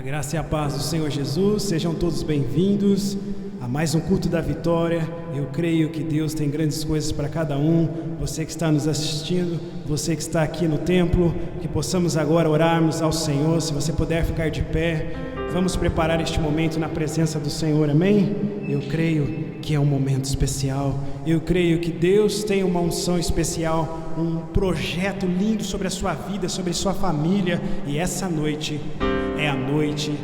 graça e a paz do Senhor Jesus, sejam todos bem-vindos a mais um culto da vitória. Eu creio que Deus tem grandes coisas para cada um. Você que está nos assistindo, você que está aqui no templo, que possamos agora orarmos ao Senhor. Se você puder ficar de pé, vamos preparar este momento na presença do Senhor, amém? Eu creio que é um momento especial. Eu creio que Deus tem uma unção especial, um projeto lindo sobre a sua vida, sobre a sua família. E essa noite é a noite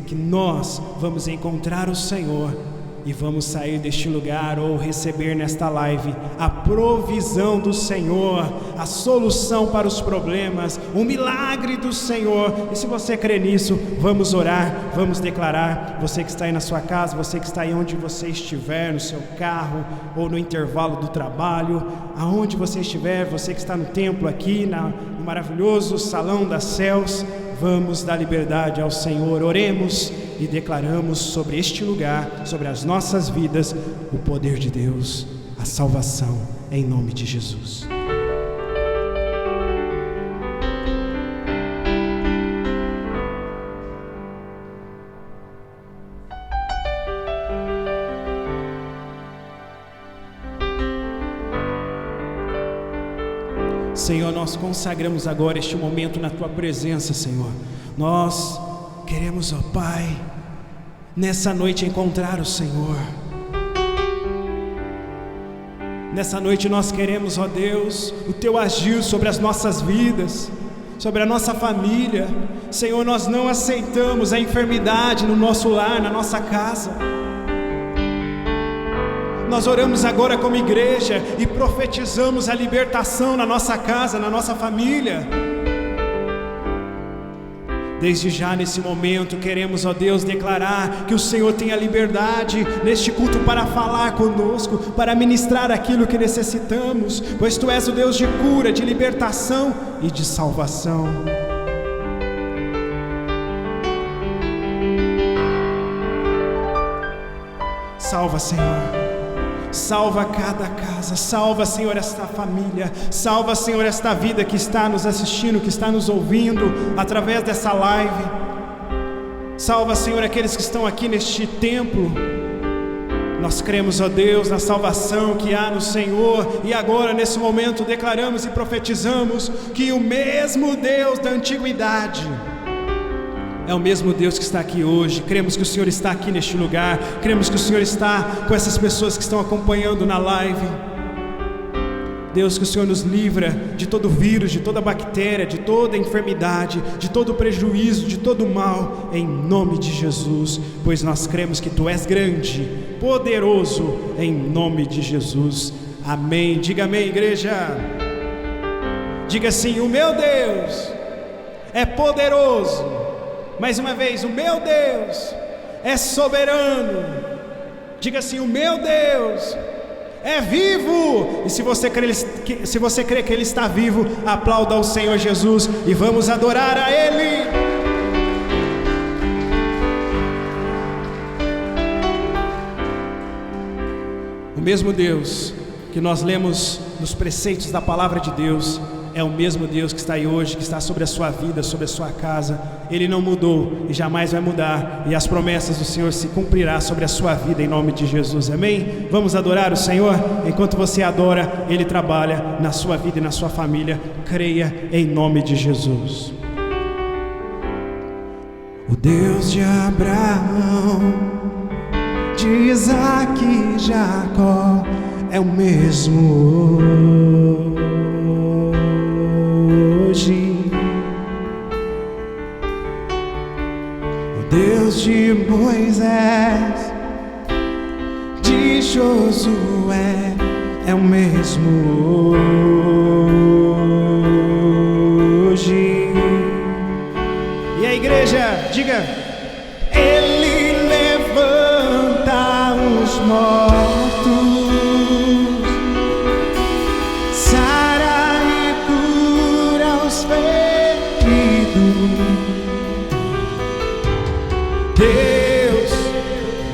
que nós vamos encontrar o Senhor e vamos sair deste lugar ou receber nesta live a provisão do Senhor, a solução para os problemas, o milagre do Senhor. E se você crê nisso, vamos orar, vamos declarar. Você que está aí na sua casa, você que está aí onde você estiver, no seu carro ou no intervalo do trabalho, aonde você estiver, você que está no templo aqui, no maravilhoso salão das céus, vamos dar liberdade ao Senhor. Oremos e declaramos sobre este lugar, sobre as nossas vidas, o poder de Deus, a salvação, em nome de Jesus. Senhor, nós consagramos agora este momento na Tua presença, Senhor. Nós queremos, ó Pai, nessa noite encontrar o Senhor. Nessa noite nós queremos, ó Deus, o Teu agir sobre as nossas vidas, sobre a nossa família. Senhor, nós não aceitamos a enfermidade no nosso lar, na nossa casa. Nós oramos agora como igreja e profetizamos a libertação na nossa casa, na nossa família. Desde já nesse momento queremos, ó Deus, declarar que o Senhor tem a liberdade neste culto para falar conosco, para ministrar aquilo que necessitamos, pois Tu és o Deus de cura, de libertação e de salvação. Salva, Senhor. Salva cada casa, salva, Senhor, esta família, salva, Senhor, esta vida que está nos assistindo, que está nos ouvindo através dessa live. Salva, Senhor, aqueles que estão aqui neste templo. Nós cremos, ó Deus, na salvação que há no Senhor, e agora nesse momento declaramos e profetizamos que o mesmo Deus da antiguidade é o mesmo Deus que está aqui hoje. Cremos que o Senhor está aqui neste lugar. Cremos que o Senhor está com essas pessoas que estão acompanhando na live. Deus, que o Senhor nos livra de todo vírus, de toda bactéria, de toda enfermidade, de todo prejuízo, de todo mal, em nome de Jesus, pois nós cremos que Tu és grande, poderoso, em nome de Jesus. Amém. Diga amém, igreja. Diga assim: o meu Deus é poderoso. Mais uma vez, o meu Deus é soberano. Diga assim: o meu Deus é vivo. E se você crê que Ele está vivo, aplauda ao Senhor Jesus e vamos adorar a Ele. O mesmo Deus que nós lemos nos preceitos da palavra de Deus é o mesmo Deus que está aí hoje, que está sobre a sua vida, sobre a sua casa. Ele não mudou e jamais vai mudar, e as promessas do Senhor se cumprirão sobre a sua vida em nome de Jesus, amém? Vamos adorar o Senhor? Enquanto você adora, Ele trabalha na sua vida e na sua família. Creia em nome de Jesus. O Deus de Abraão, de Isaac e Jacó é o mesmo hoje. O Deus de Moisés, de Josué é o mesmo hoje. E a igreja, diga: Ele levanta os mortos, sara e cura os feridos. Deus,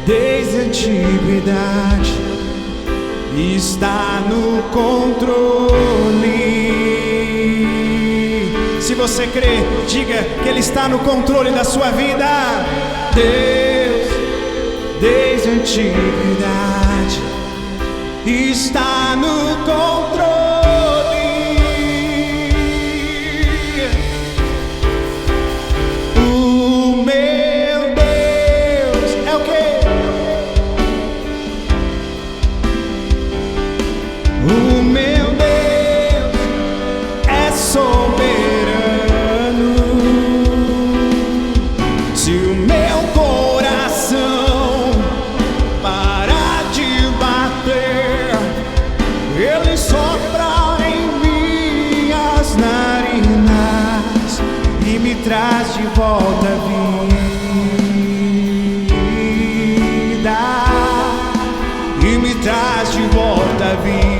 desde a antiguidade, está no controle. Se você crê, diga que Ele está no controle da sua vida. Deus, desde a antiguidade, está no controle. O meu Deus é o quê? O meu Deus é soberano. Se o meu coração parar de bater, Ele sopra em minhas narinas e me traz de volta a vida, e me traz de volta a vida.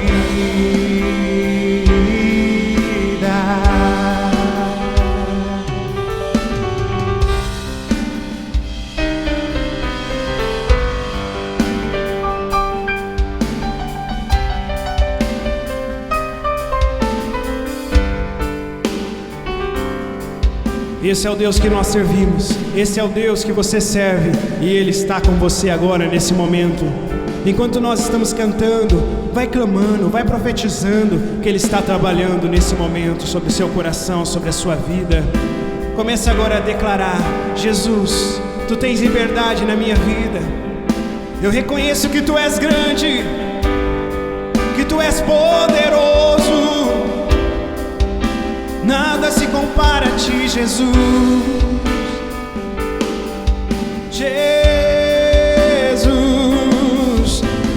Esse é o Deus que nós servimos, esse é o Deus que você serve, e Ele está com você agora, nesse momento. Enquanto nós estamos cantando, vai clamando, vai profetizando que Ele está trabalhando nesse momento sobre o seu coração, sobre a sua vida. Comece agora a declarar: Jesus, Tu tens liberdade na minha vida. Eu reconheço que Tu és grande, que Tu és poderoso. Nada se compara a Ti, Jesus. Jesus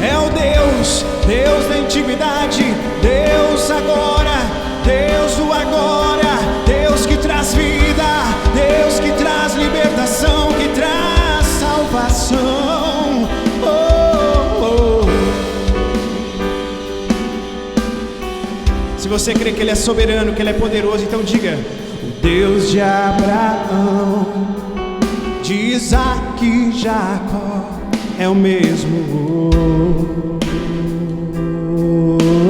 é o Deus, Deus da intimidade, Deus agora, Deus do agora, Deus que traz vida, Deus que traz libertação, que traz salvação. Oh, oh. Se você crê que Ele é soberano, que Ele é poderoso, então diga: o Deus de Abraão, de Isaac e Jacó é o mesmo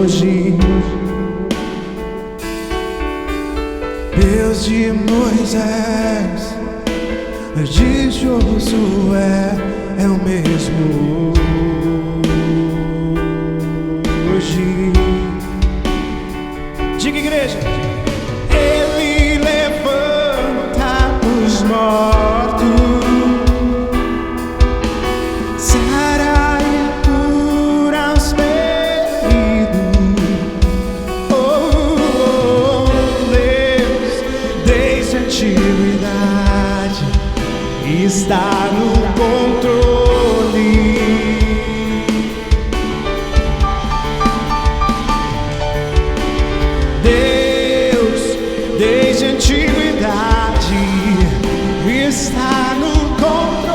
hoje. Deus de Moisés, de Josué é o mesmo hoje. Diga, igreja: Ele levanta os mortos, sara e cura os feridos. Oh, Deus, desde a antiguidade, está no controle. Desde a antiguidade está no controle.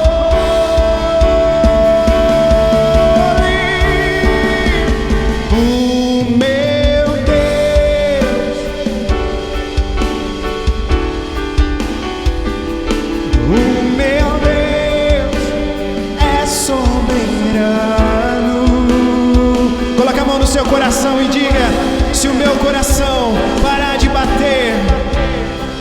O meu Deus, o meu Deus é soberano. Coloque a mão no seu coração e diga: se o meu coração parar de bater,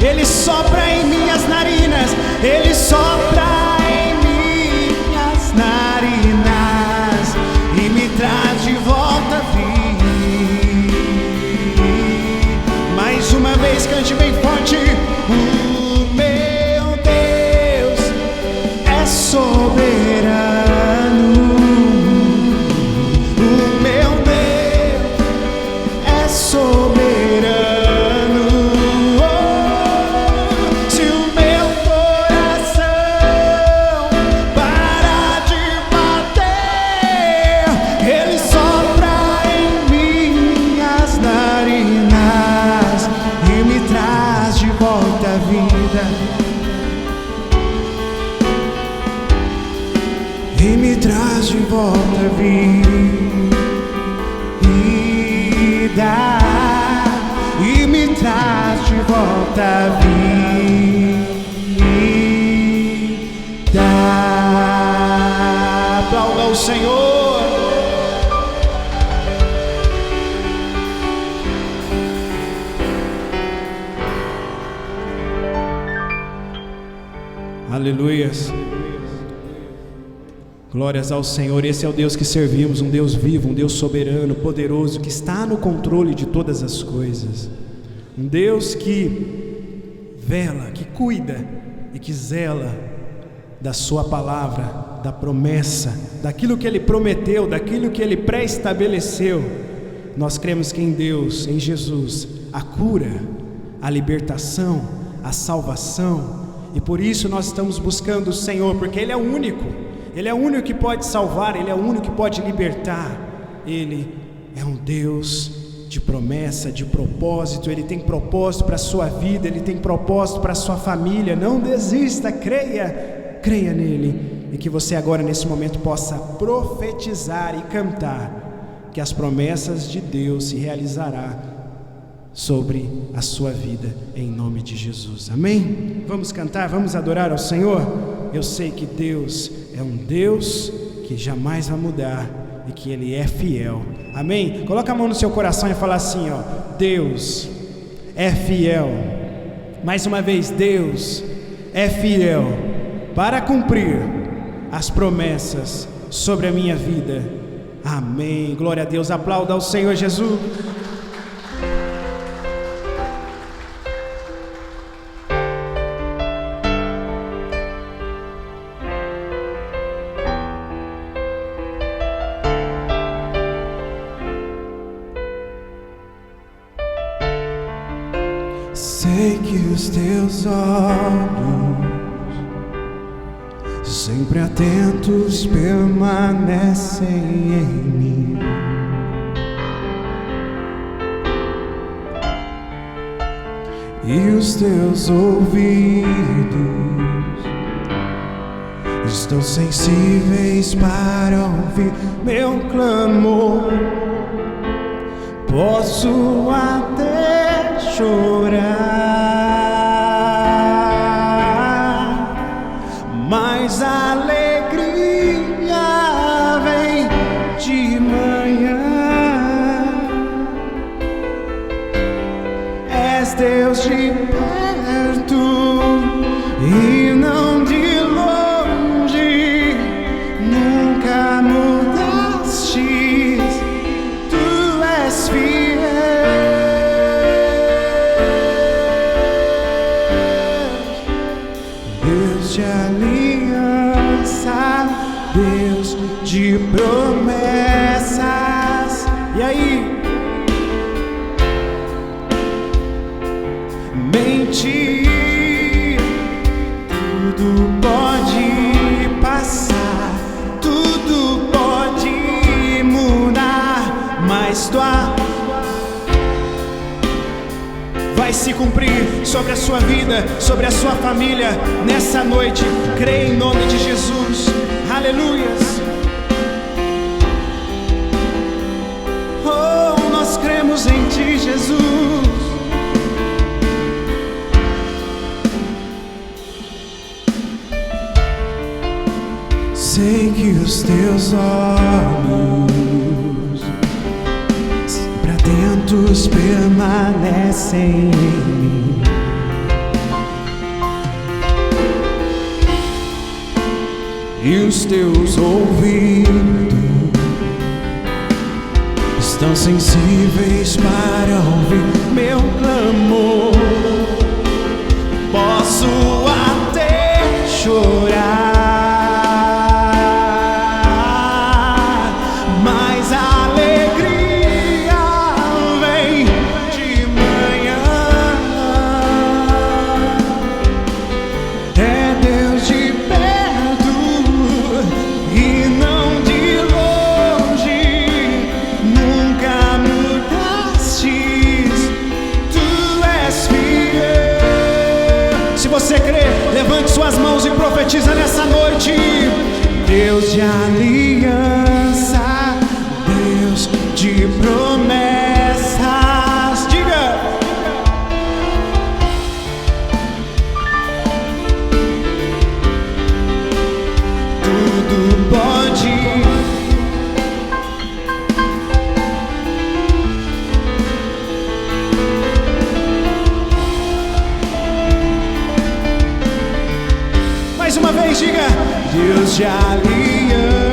Ele sopra em minhas narinas, Ele sopra em minhas narinas e me traz de volta a vida. Mais uma vez, cante bem forte: o meu Deus é soberano. O meu Deus é soberano. Se o meu coração parar de bater, Ele sopra em minhas narinas e me traz de volta a vida, e me traz de volta a vida, e me traz de volta a vida. Aplauda o Senhor. Glórias ao Senhor. Esse é o Deus que servimos, um Deus vivo, um Deus soberano, poderoso, que está no controle de todas as coisas. Um Deus que vela, que cuida e que zela da sua palavra, da promessa, daquilo que Ele prometeu, daquilo que Ele pré-estabeleceu. Nós cremos que em Deus, em Jesus, a cura, a libertação, a salvação, e por isso nós estamos buscando o Senhor, porque Ele é o único. Ele é o único que pode salvar, Ele é o único que pode libertar. Ele é um Deus de promessa, de propósito. Ele tem propósito para a sua vida, Ele tem propósito para a sua família. Não desista, creia nele, e que você agora nesse momento possa profetizar e cantar que as promessas de Deus se realizarão sobre a sua vida, em nome de Jesus, amém? Vamos cantar, vamos adorar ao Senhor. Eu sei que Deus é um Deus que jamais vai mudar e que Ele é fiel, amém? Coloca a mão no seu coração e fala assim, ó: Deus é fiel. Mais uma vez, Deus é fiel para cumprir as promessas sobre a minha vida, amém? Glória a Deus, aplauda ao Senhor Jesus. Sei que os teus olhos, sempre atentos, permanecem em mim. E os teus ouvidos estão sensíveis para ouvir meu clamor. Posso até chorar, mas a alegria vem de manhã. És Deus de perto e não de longe, nunca mudaste, tu és fiel. Deus de aliança, Deus de promessas. E aí? Mentir, tudo pode passar, tudo pode mudar, mas tua vai se cumprir sobre a sua vida, sobre a sua família, nessa noite. Creia em nome de Jesus, aleluias. Oh, nós cremos em Ti, Jesus. Sei que os teus olhos, sempre atentos, permanecem em mim. E os teus ouvidos estão sensíveis para ouvir meu clamor. Posso até chorar, levante suas mãos e profetiza nessa noite. Deus de aliança, Deus de promessas. Diga. Tudo pode. Mais uma vez, diga: Deus de aliança.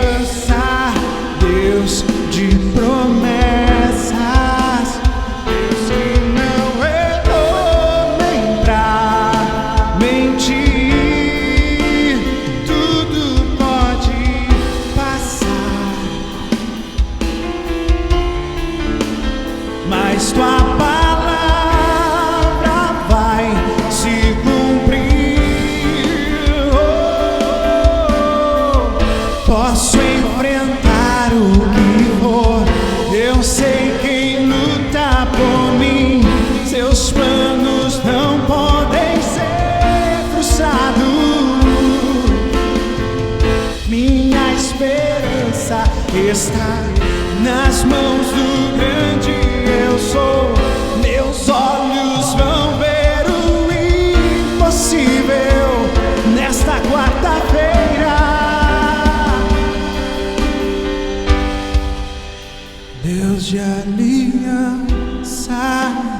mas tua palavra vai se cumprir. Posso enfrentar o que for, eu sei quem luta por mim. Seus planos não podem ser frustrados. Minha esperança está nas mãos do grande eu sou. Meus olhos vão ver o impossível nesta quarta-feira. Deus de aliança,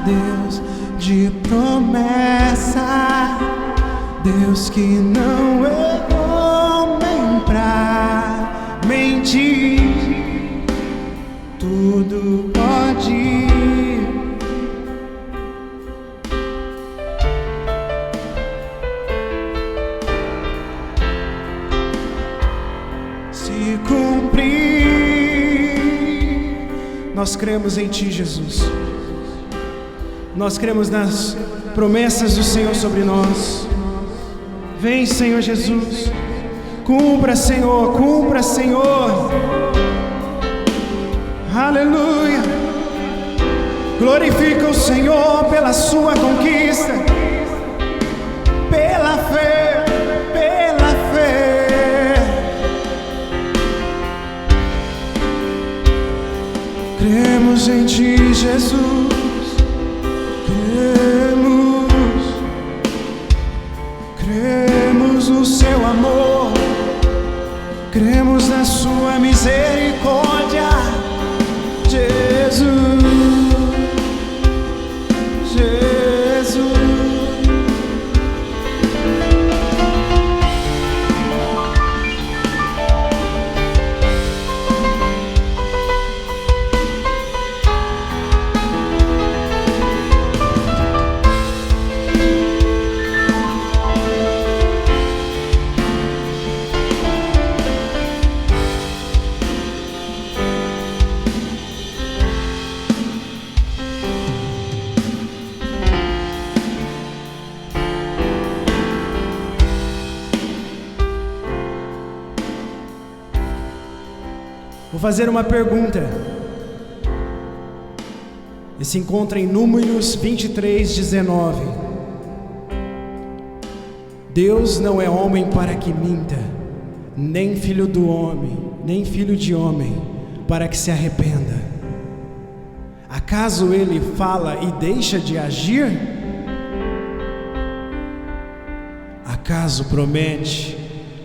Deus de promessa, Deus que não é homem pra mentir, tudo pode. Se cumprir. Nós cremos em Ti, Jesus. Nós cremos nas promessas do Senhor sobre nós. Vem, Senhor Jesus. Cumpra, Senhor. Cumpra, Senhor. Aleluia. Glorifica o Senhor pela sua conquista, pela fé, pela fé. Cremos em Ti, Jesus. Cremos no Seu amor, cremos na Sua misericórdia, Jesus, Jesus. Vou fazer uma pergunta. E se encontra em Números 23:19. Deus não é homem para que minta, nem filho do homem, nem filho de homem para que se arrependa. Acaso Ele fala e deixa de agir? Acaso promete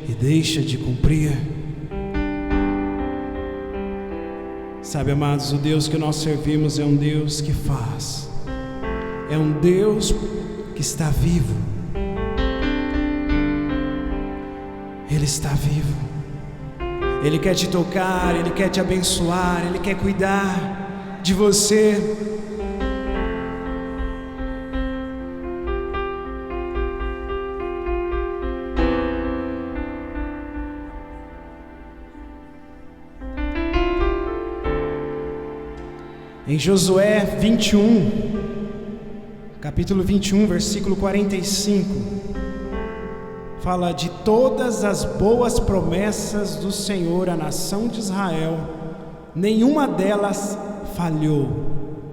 e deixa de cumprir? Sabe, amados, o Deus que nós servimos é um Deus que faz, é um Deus que está vivo. Ele está vivo. Ele quer te tocar, Ele quer te abençoar, Ele quer cuidar de você. Em Josué 21, capítulo 21, versículo 45, fala de todas as boas promessas do Senhor à nação de Israel, nenhuma delas falhou,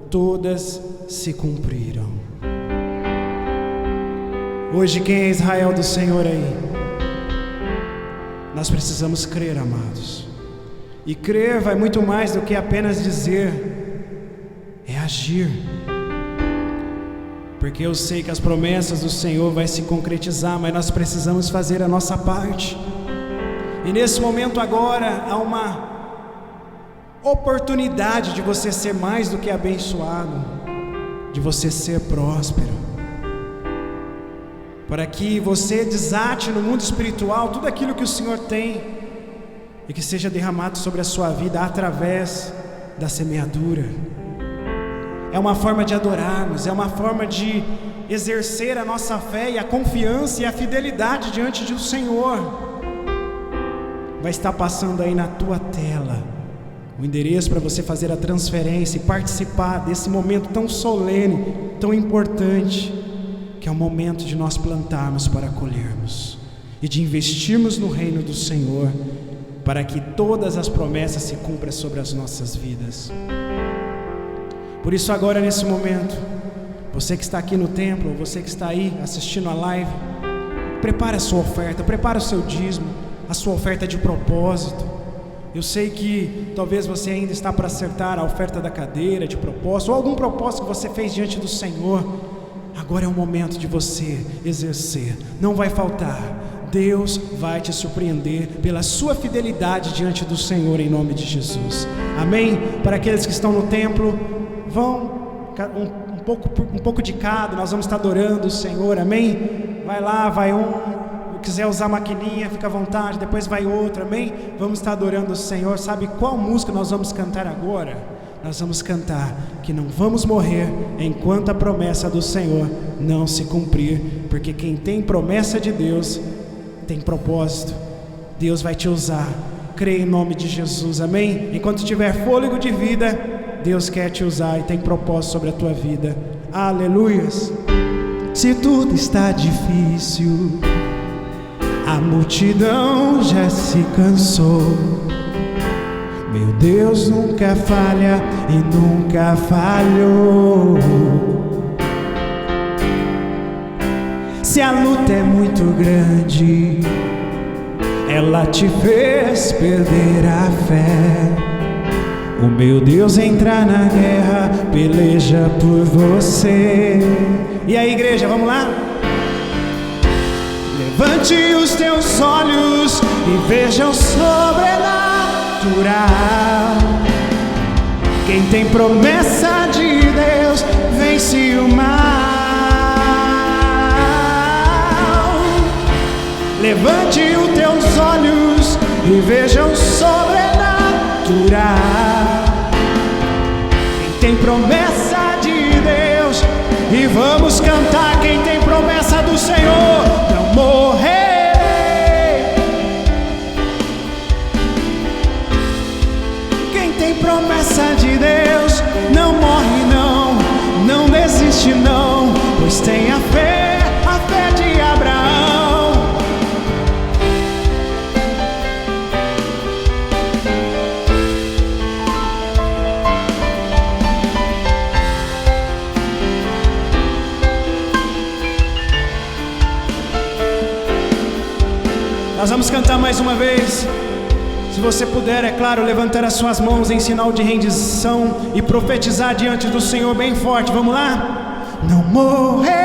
todas se cumpriram. Hoje, quem é Israel do Senhor aí? Nós precisamos crer, amados, e crer vai muito mais do que apenas dizer, é agir, porque eu sei que as promessas do Senhor vai se concretizar, mas nós precisamos fazer a nossa parte. E nesse momento agora há uma oportunidade de você ser mais do que abençoado, de você ser próspero, para que você desate no mundo espiritual tudo aquilo que o Senhor tem e que seja derramado sobre a sua vida através da semeadura. É uma forma de adorarmos, é uma forma de exercer a nossa fé e a confiança e a fidelidade diante do Senhor. Vai estar passando aí na tua tela o endereço para você fazer a transferência e participar desse momento tão solene, tão importante, que é o momento de nós plantarmos para colhermos e de investirmos no reino do Senhor, para que todas as promessas se cumpram sobre as nossas vidas. Por isso agora, nesse momento, você que está aqui no templo, você que está aí assistindo a live, prepare a sua oferta, prepare o seu dízimo, a sua oferta de propósito. Eu sei que talvez você ainda está para acertar a oferta da cadeira de propósito, ou algum propósito que você fez diante do Senhor. Agora é o momento de você exercer, não vai faltar. Deus vai te surpreender pela sua fidelidade diante do Senhor, em nome de Jesus. Amém? Para aqueles que estão no templo, vão um pouco de cada, nós vamos estar adorando o Senhor, amém? Vai lá, vai quiser usar a maquininha, fica à vontade, depois vai outro, amém? Vamos estar adorando o Senhor. Sabe qual música nós vamos cantar agora? Nós vamos cantar que não vamos morrer enquanto a promessa do Senhor não se cumprir, porque quem tem promessa de Deus tem propósito. Deus vai te usar, creia em nome de Jesus, amém? Enquanto tiver fôlego de vida, Deus quer te usar e tem propósito sobre a tua vida. Aleluias. Se tudo está difícil, a multidão já se cansou, meu Deus nunca falha e nunca falhou. Se a luta é muito grande, ela te fez perder a fé, o meu Deus entra na guerra, peleja por você. E aí, igreja, vamos lá? Levante os teus olhos e veja o sobrenatural. Quem tem promessa de Deus vence o mal. Levante os teus olhos e veja o sobrenatural. Quem tem promessa de Deus, e vamos cantar. Quem tem promessa do Senhor, não morrerei. Quem tem promessa de Deus, não morre não, não desiste não, pois tem a fé de Abraão. Nós vamos cantar mais uma vez. Se você puder, é claro, levantar as suas mãos em sinal de rendição e profetizar diante do Senhor bem forte. Vamos lá? Não morrerei.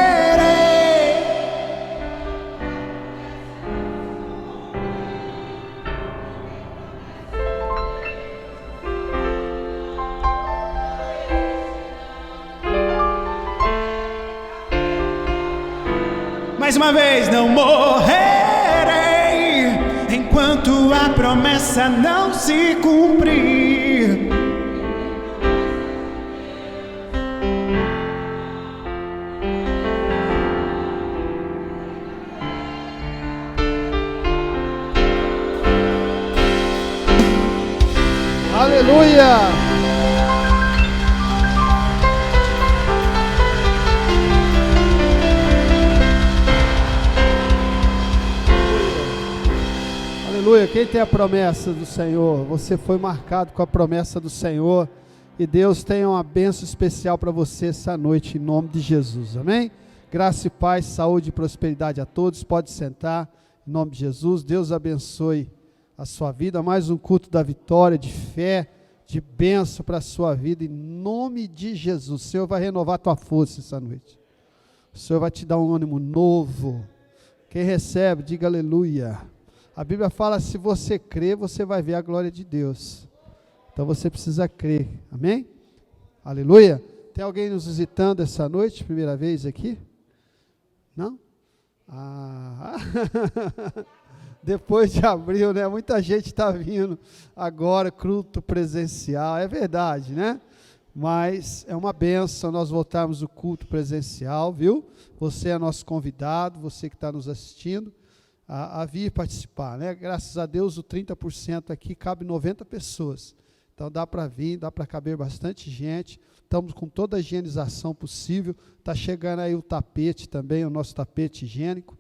Mais uma vez, não morrerei enquanto a promessa não se cumprir. Aleluia! Aleluia, quem tem a promessa do Senhor, você foi marcado com a promessa do Senhor, e Deus tem uma bênção especial para você essa noite, em nome de Jesus, amém? Graça e paz, saúde e prosperidade a todos, pode sentar, em nome de Jesus. Deus abençoe a sua vida, mais um culto da vitória, de fé, de bênção para a sua vida, em nome de Jesus. O Senhor vai renovar a tua força essa noite, o Senhor vai te dar um ânimo novo. Quem recebe, diga aleluia. A Bíblia fala, se você crer, você vai ver a glória de Deus. Então você precisa crer, amém? Aleluia. Tem alguém nos visitando essa noite, primeira vez aqui? Não? Depois de abril, né? Muita gente está vindo agora, culto presencial, é verdade, né? Mas é uma bênção nós voltarmos o culto presencial, viu? Você é nosso convidado, você que está nos assistindo, a vir participar, né? Graças a Deus o 30% aqui cabe 90 pessoas. Então dá para vir, dá para caber bastante gente. Estamos com toda a higienização possível. Está chegando aí o tapete também, o nosso tapete higiênico.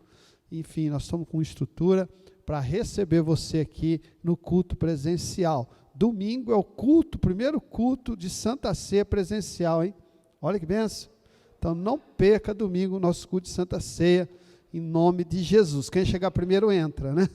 Enfim, nós estamos com estrutura para receber você aqui no culto presencial. Domingo é o culto, primeiro culto de Santa Ceia presencial, hein? Olha que benção. Então não perca domingo o nosso culto de Santa Ceia, em nome de Jesus. Quem chegar primeiro entra, né?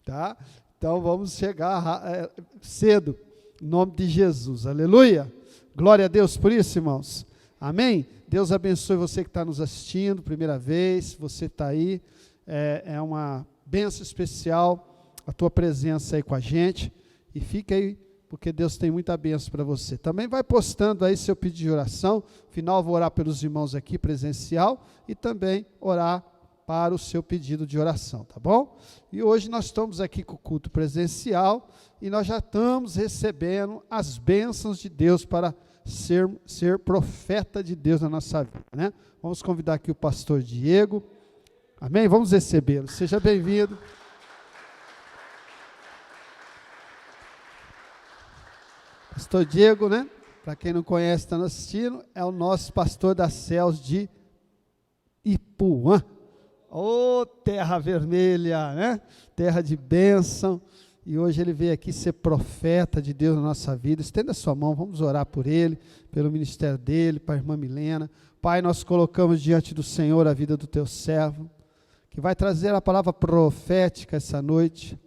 Tá? Então vamos chegar cedo, em nome de Jesus. Aleluia. Glória a Deus por isso, irmãos. Amém? Deus abençoe você que está nos assistindo, primeira vez, você está aí. É uma bênção especial a tua presença aí com a gente. E fica aí, porque Deus tem muita bênção para você. Também vai postando aí seu pedido de oração. Afinal, eu vou orar pelos irmãos aqui presencial e também orar para o seu pedido de oração, tá bom? E hoje nós estamos aqui com o culto presencial e nós já estamos recebendo as bênçãos de Deus para ser profeta de Deus na nossa vida, né? Vamos convidar aqui o pastor Diego. Amém? Vamos recebê-lo. Seja bem-vindo. Pastor Diego, né? Para quem não conhece, está nos assistindo, é o nosso pastor das céus de Ipuã. Ô, terra vermelha, né? Terra de bênção. E hoje ele veio aqui ser profeta de Deus na nossa vida. Estenda a sua mão, vamos orar por ele, pelo ministério dele, para a irmã Milena. Pai, nós colocamos diante do Senhor a vida do teu servo, que vai trazer a palavra profética essa noite,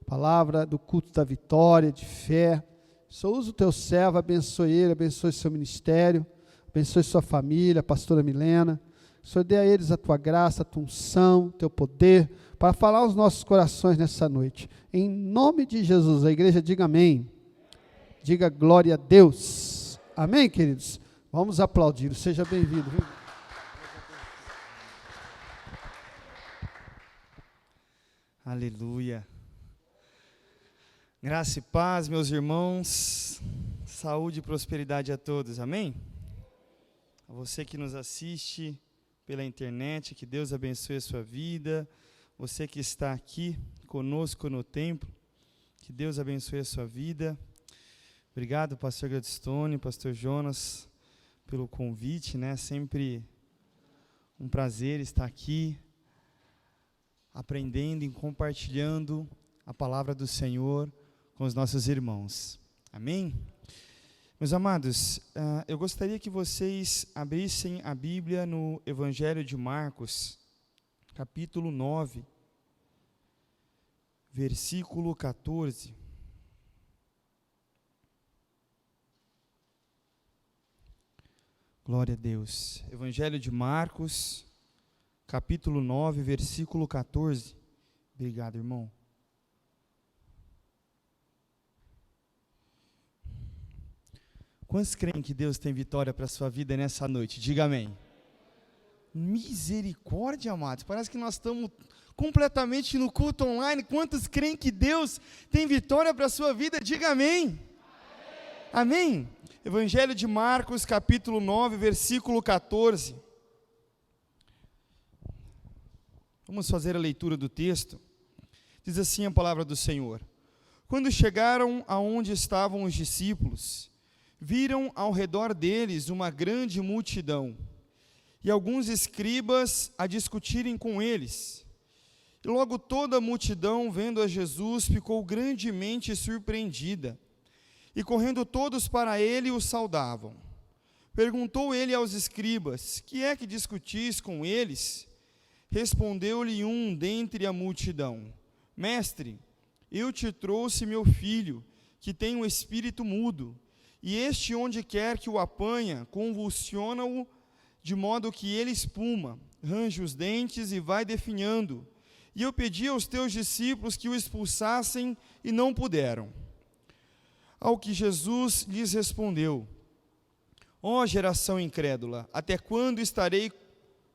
palavra do culto da vitória, de fé. Só usa o teu servo, abençoe ele, abençoe seu ministério, abençoe sua família, a pastora Milena. Senhor, dê a eles a tua graça, a tua unção, o teu poder, para falar aos nossos corações nessa noite. Em nome de Jesus, a igreja diga amém. Diga glória a Deus. Amém, queridos? Vamos aplaudir. Seja bem-vindo. Aleluia. Graça e paz, meus irmãos. Saúde e prosperidade a todos. Amém? A você que nos assiste pela internet, que Deus abençoe a sua vida. Você que está aqui conosco no templo, que Deus abençoe a sua vida. Obrigado, pastor Gladstone, pastor Jonas, pelo convite, né? Sempre um prazer estar aqui, aprendendo e compartilhando a palavra do Senhor com os nossos irmãos. Amém? Meus amados, eu gostaria que vocês abrissem a Bíblia no Evangelho de Marcos, capítulo 9, versículo 14. Glória a Deus. Evangelho de Marcos, capítulo 9, versículo 14. Obrigado, irmão. Quantos creem que Deus tem vitória para a sua vida nessa noite? Diga amém. Misericórdia, amados. Parece que nós estamos completamente no culto online. Quantos creem que Deus tem vitória para a sua vida? Diga amém. Amém. Evangelho de Marcos, capítulo 9, versículo 14. Vamos fazer a leitura do texto. Diz assim a palavra do Senhor. Quando chegaram aonde estavam os discípulos, viram ao redor deles uma grande multidão, e alguns escribas a discutirem com eles. E logo toda a multidão, vendo a Jesus, ficou grandemente surpreendida, e correndo todos para ele, o saudavam. Perguntou ele aos escribas: que é que discutis com eles? Respondeu-lhe um dentre a multidão: Mestre, eu te trouxe meu filho, que tem um espírito mudo, e este, onde quer que o apanha, convulsiona-o, de modo que ele espuma, range os dentes e vai definhando. E eu pedi aos teus discípulos que o expulsassem, e não puderam. Ao que Jesus lhes respondeu: Ó geração incrédula, até quando estarei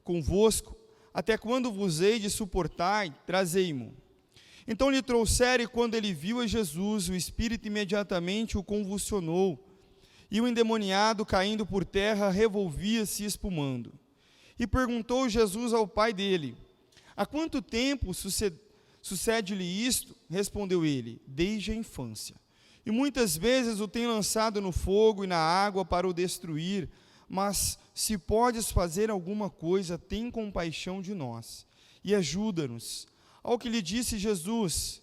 convosco? Até quando vos hei de suportar? Trazei-mo. Então lhe trouxeram, e quando ele viu a Jesus, o espírito imediatamente o convulsionou, e o endemoniado, caindo por terra, revolvia-se espumando. E perguntou Jesus ao pai dele: há quanto tempo sucede-lhe isto? Respondeu ele: desde a infância. e muitas vezes o tem lançado no fogo e na água para o destruir, mas se podes fazer alguma coisa, tem compaixão de nós e ajuda-nos. Ao que lhe disse Jesus: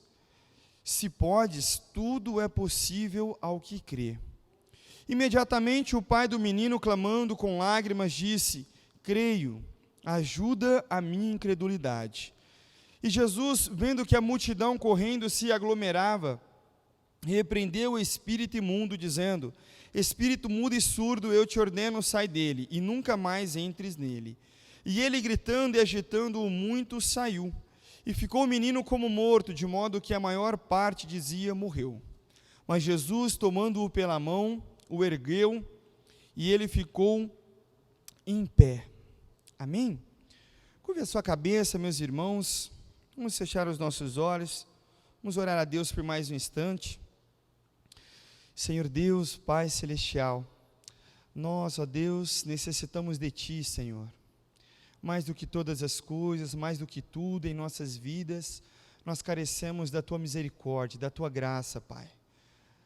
se podes, tudo é possível ao que crê. Imediatamente o pai do menino, clamando com lágrimas, disse: creio, ajuda a minha incredulidade. E Jesus, vendo que a multidão correndo se aglomerava, repreendeu o espírito imundo, dizendo: espírito mudo e surdo, eu te ordeno, sai dele, e nunca mais entres nele. E ele, gritando e agitando-o muito, saiu. E ficou o menino como morto, de modo que a maior parte dizia: morreu. Mas Jesus, tomando-o pela mão, o ergueu, e ele ficou em pé. Amém? Curve a sua cabeça, meus irmãos. Vamos fechar os nossos olhos. Vamos orar a Deus por mais um instante. Senhor Deus, Pai Celestial, nós, ó Deus, necessitamos de Ti, Senhor. Mais do que todas as coisas, mais do que tudo em nossas vidas, nós carecemos da Tua misericórdia, da Tua graça, Pai.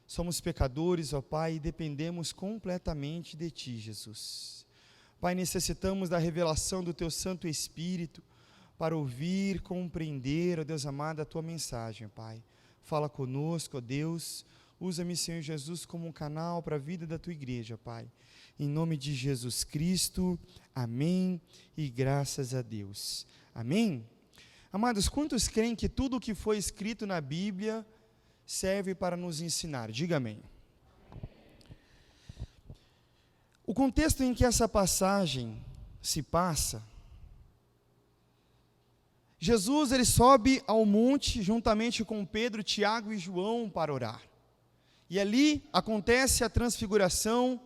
Somos pecadores, ó Pai, e dependemos completamente de Ti, Jesus. Pai, necessitamos da revelação do Teu Santo Espírito para ouvir, compreender, ó Deus amado, a Tua mensagem, Pai. Fala conosco, ó Deus. Usa-me, Senhor Jesus, como um canal para a vida da Tua igreja, Pai. Em nome de Jesus Cristo, amém e graças a Deus. Amém? Amados, quantos creem que tudo o que foi escrito na Bíblia serve para nos ensinar? Diga amém. O contexto em que essa passagem se passa, Jesus ele sobe ao monte juntamente com Pedro, Tiago e João para orar. E ali acontece a transfiguração.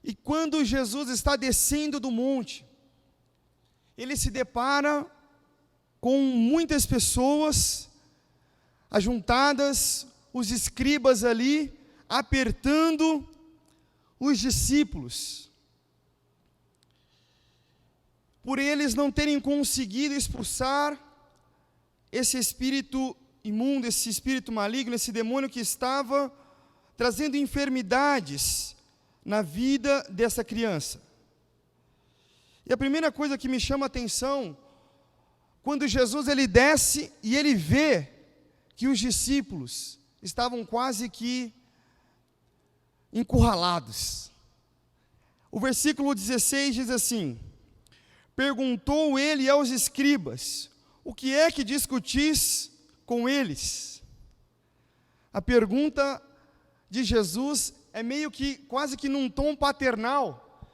E quando Jesus está descendo do monte, ele se depara com muitas pessoas ajuntadas, os escribas ali, apertando os discípulos, por eles não terem conseguido expulsar esse espírito imundo, esse espírito maligno, esse demônio que estava trazendo enfermidades na vida dessa criança. E a primeira coisa que me chama a atenção, quando Jesus ele desce e ele vê que os discípulos estavam quase que encurralados. O versículo 16 diz assim: perguntou ele aos escribas: o que é que discutis com eles? A pergunta de Jesus é meio que, quase que num tom paternal.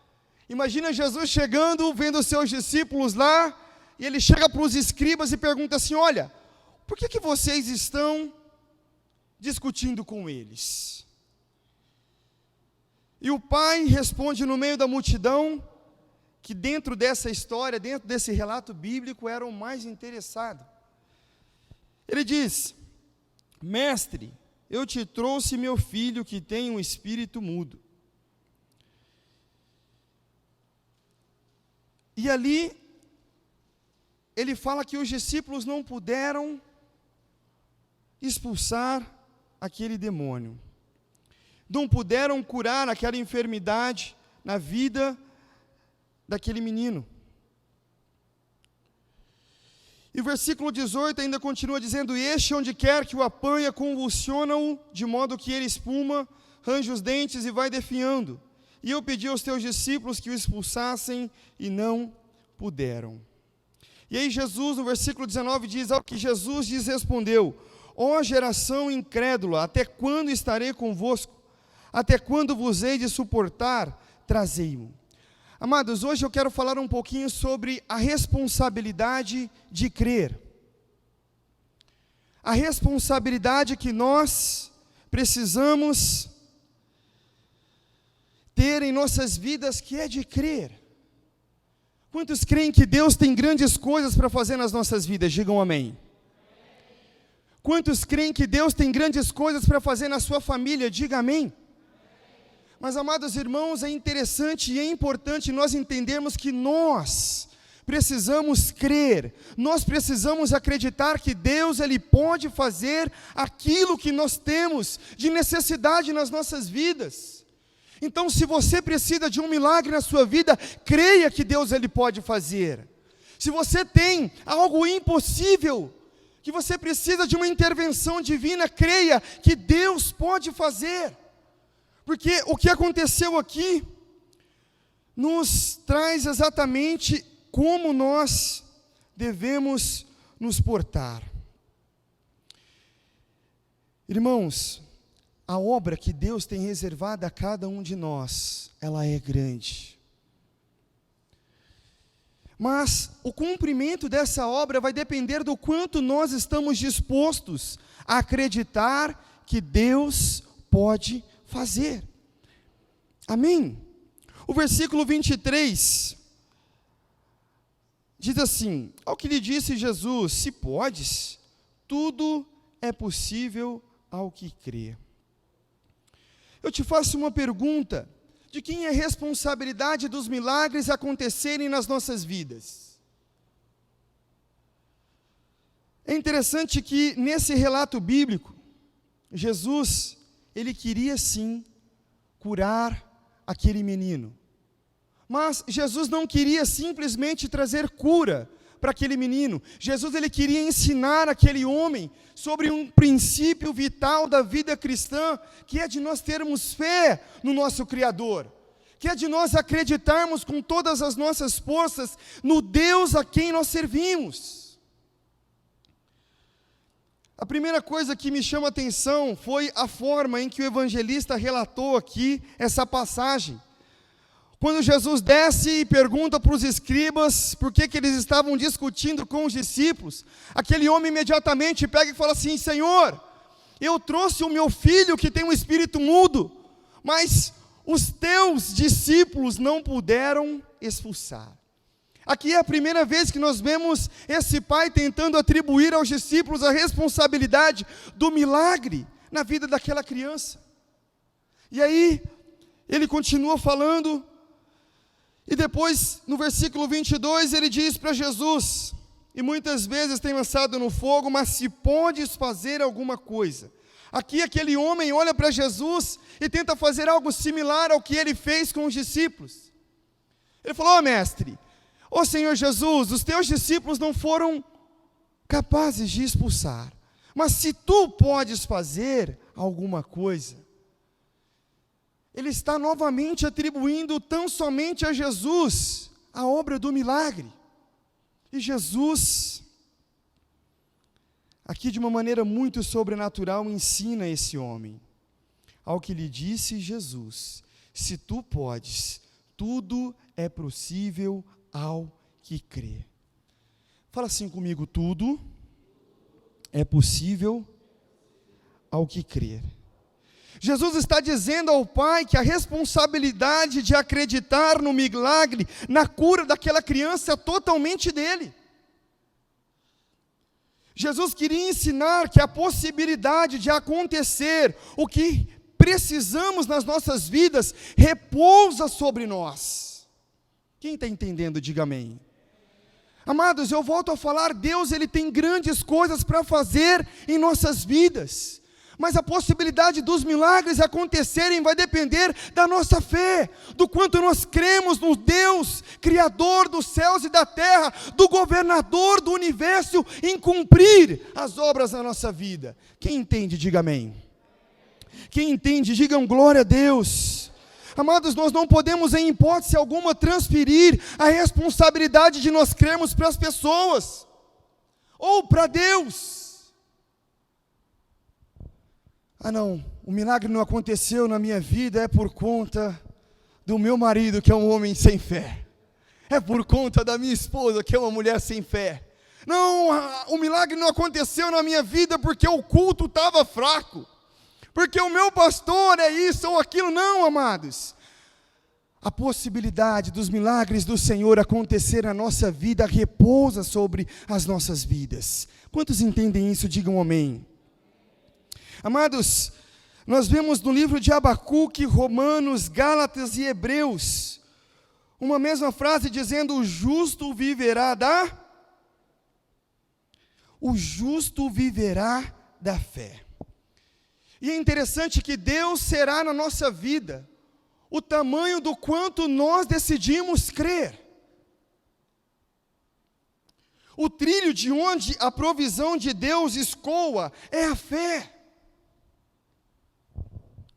Imagina Jesus chegando, vendo os seus discípulos lá, e ele chega para os escribas e pergunta assim: olha, por que vocês estão discutindo com eles? E o pai responde no meio da multidão, que dentro dessa história, dentro desse relato bíblico, era o mais interessado. Ele diz: mestre, eu te trouxe meu filho que tem um espírito mudo. E ali, ele fala que os discípulos não puderam expulsar aquele demônio. Não puderam curar aquela enfermidade na vida daquele menino. E o versículo 18 ainda continua dizendo: este, onde quer que o apanha, convulsiona-o, de modo que ele espuma, range os dentes e vai definhando. E eu pedi aos teus discípulos que o expulsassem, e não puderam. E aí Jesus, no versículo 19, diz: ao que Jesus lhes respondeu: ó geração incrédula, até quando estarei convosco? Até quando vos hei de suportar? Trazei-mo. Amados, hoje eu quero falar um pouquinho sobre a responsabilidade de crer. A responsabilidade que nós precisamos ter em nossas vidas, que é de crer. Quantos creem que Deus tem grandes coisas para fazer nas nossas vidas? Digam amém. Quantos creem que Deus tem grandes coisas para fazer na sua família? Diga amém. Mas, amados irmãos, é interessante e é importante nós entendermos que nós precisamos crer, nós precisamos acreditar que Deus, Ele pode fazer aquilo que nós temos de necessidade nas nossas vidas. Então, se você precisa de um milagre na sua vida, creia que Deus, Ele pode fazer. Se você tem algo impossível, que você precisa de uma intervenção divina, creia que Deus pode fazer. Porque o que aconteceu aqui nos traz exatamente como nós devemos nos portar. Irmãos, a obra que Deus tem reservada a cada um de nós, ela é grande. Mas o cumprimento dessa obra vai depender do quanto nós estamos dispostos a acreditar que Deus pode fazer. Amém? O versículo 23 diz assim: ao que lhe disse Jesus, se podes, tudo é possível ao que crê. Eu te faço uma pergunta: de quem é a responsabilidade dos milagres acontecerem nas nossas vidas? É interessante que nesse relato bíblico, Jesus, Ele queria sim curar aquele menino. Mas Jesus não queria simplesmente trazer cura para aquele menino. Jesus, Ele queria ensinar aquele homem sobre um princípio vital da vida cristã, que é de nós termos fé no nosso Criador, que é de nós acreditarmos com todas as nossas forças no Deus a quem nós servimos. A primeira coisa que me chama a atenção foi a forma em que o evangelista relatou aqui essa passagem. Quando Jesus desce e pergunta para os escribas por que eles estavam discutindo com os discípulos, aquele homem imediatamente pega e fala assim: Senhor, eu trouxe o meu filho que tem um espírito mudo, mas os teus discípulos não puderam expulsar. Aqui é a primeira vez que nós vemos esse pai tentando atribuir aos discípulos a responsabilidade do milagre na vida daquela criança. E aí, ele continua falando, e depois, no versículo 22, ele diz para Jesus, e muitas vezes tem lançado no fogo, mas se podes fazer alguma coisa. Aqui aquele homem olha para Jesus e tenta fazer algo similar ao que ele fez com os discípulos. Ele falou: mestre, Senhor Jesus, os teus discípulos não foram capazes de expulsar, mas se tu podes fazer alguma coisa. Ele está novamente atribuindo tão somente a Jesus a obra do milagre. E Jesus, aqui de uma maneira muito sobrenatural, ensina esse homem. Ao que lhe disse Jesus, se tu podes, tudo é possível ao que crê. Fala assim comigo: tudo é possível ao que crer. Jesus está dizendo ao Pai que a responsabilidade de acreditar no milagre, na cura daquela criança, é totalmente dele. Jesus queria ensinar que a possibilidade de acontecer o que precisamos nas nossas vidas repousa sobre nós. Quem está entendendo, diga amém. Amados, eu volto a falar, Deus, Ele tem grandes coisas para fazer em nossas vidas. Mas a possibilidade dos milagres acontecerem vai depender da nossa fé, do quanto nós cremos no Deus, Criador dos céus e da terra, do governador do universo, em cumprir as obras na nossa vida. Quem entende, diga amém. Quem entende, digam glória a Deus. Amados, nós não podemos em hipótese alguma transferir a responsabilidade de nós crermos para as pessoas, ou para Deus. Não, o milagre não aconteceu na minha vida, é por conta do meu marido, que é um homem sem fé. É por conta da minha esposa, que é uma mulher sem fé. Não, o milagre não aconteceu na minha vida porque o culto estava fraco, porque o meu pastor é isso ou aquilo. Não, amados. A possibilidade dos milagres do Senhor acontecer na nossa vida repousa sobre as nossas vidas. Quantos entendem isso? Digam amém. Amados, nós vemos no livro de Abacuque, Romanos, Gálatas e Hebreus, uma mesma frase dizendo: o justo viverá da fé. E é interessante que Deus será na nossa vida o tamanho do quanto nós decidimos crer. O trilho de onde a provisão de Deus escoa é a fé.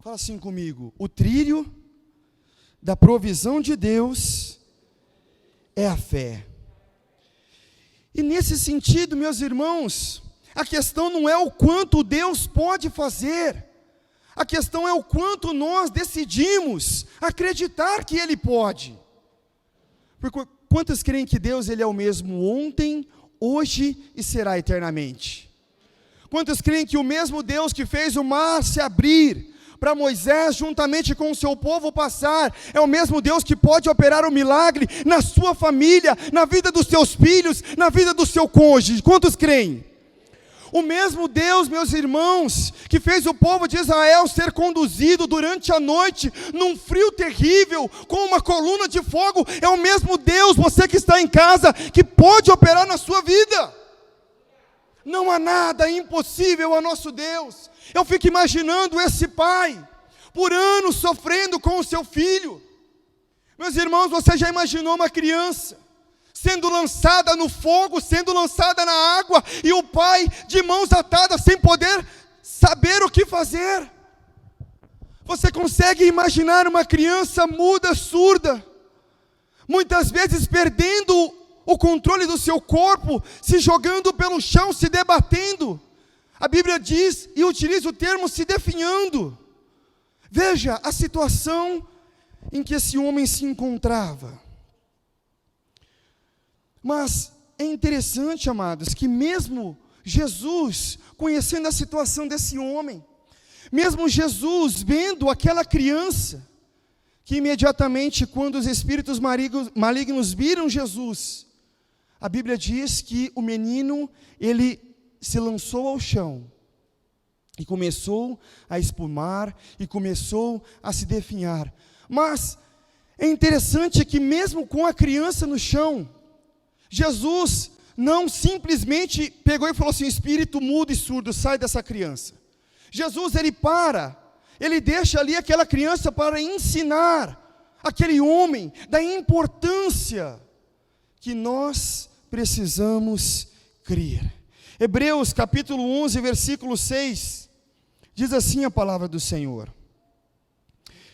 Fala assim comigo: o trilho da provisão de Deus é a fé. E nesse sentido, meus irmãos, a questão não é o quanto Deus pode fazer, a questão é o quanto nós decidimos acreditar que Ele pode. Porque quantos creem que Deus Ele é o mesmo ontem, hoje e será eternamente? Quantos creem que o mesmo Deus que fez o mar se abrir para Moisés, juntamente com o seu povo passar, é o mesmo Deus que pode operar o milagre na sua família, na vida dos seus filhos, na vida do seu cônjuge? Quantos creem? O mesmo Deus, meus irmãos, que fez o povo de Israel ser conduzido durante a noite, num frio terrível, com uma coluna de fogo, é o mesmo Deus, você que está em casa, que pode operar na sua vida. Não há nada impossível a nosso Deus. Eu fico imaginando esse pai, por anos sofrendo com o seu filho. Meus irmãos, você já imaginou uma criança sendo lançada no fogo, sendo lançada na água, e o pai de mãos atadas, sem poder saber o que fazer? Você consegue imaginar uma criança muda, surda, muitas vezes perdendo o controle do seu corpo, se jogando pelo chão, se debatendo? A Bíblia diz e utiliza o termo se definhando. Veja a situação em que esse homem se encontrava. Mas é interessante, amados, que mesmo Jesus, conhecendo a situação desse homem, mesmo Jesus vendo aquela criança, que imediatamente quando os espíritos malignos viram Jesus, a Bíblia diz que o menino, ele se lançou ao chão, e começou a espumar, e começou a se definhar. Mas é interessante que mesmo com a criança no chão, Jesus não simplesmente pegou e falou assim: espírito mudo e surdo, sai dessa criança. Jesus, ele deixa ali aquela criança para ensinar aquele homem da importância que nós precisamos crer. Hebreus capítulo 11, versículo 6, diz assim a palavra do Senhor.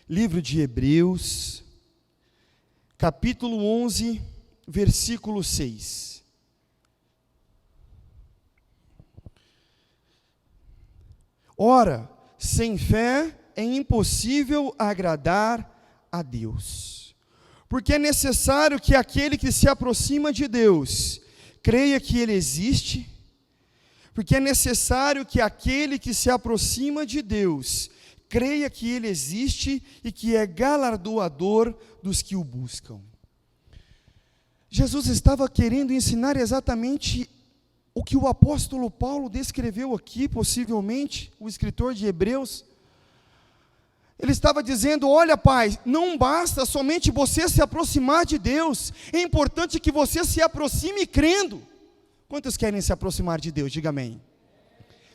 Livro de Hebreus, capítulo 11, versículo 6. Ora, sem fé é impossível agradar a Deus, porque é necessário que aquele que se aproxima de Deus creia que Ele existe, porque é necessário que aquele que se aproxima de Deus creia que Ele existe e que é galardoador dos que o buscam. Jesus estava querendo ensinar exatamente o que o apóstolo Paulo descreveu aqui, possivelmente, o escritor de Hebreus. Ele estava dizendo: olha, pai, não basta somente você se aproximar de Deus, é importante que você se aproxime crendo. Quantos querem se aproximar de Deus? Diga amém.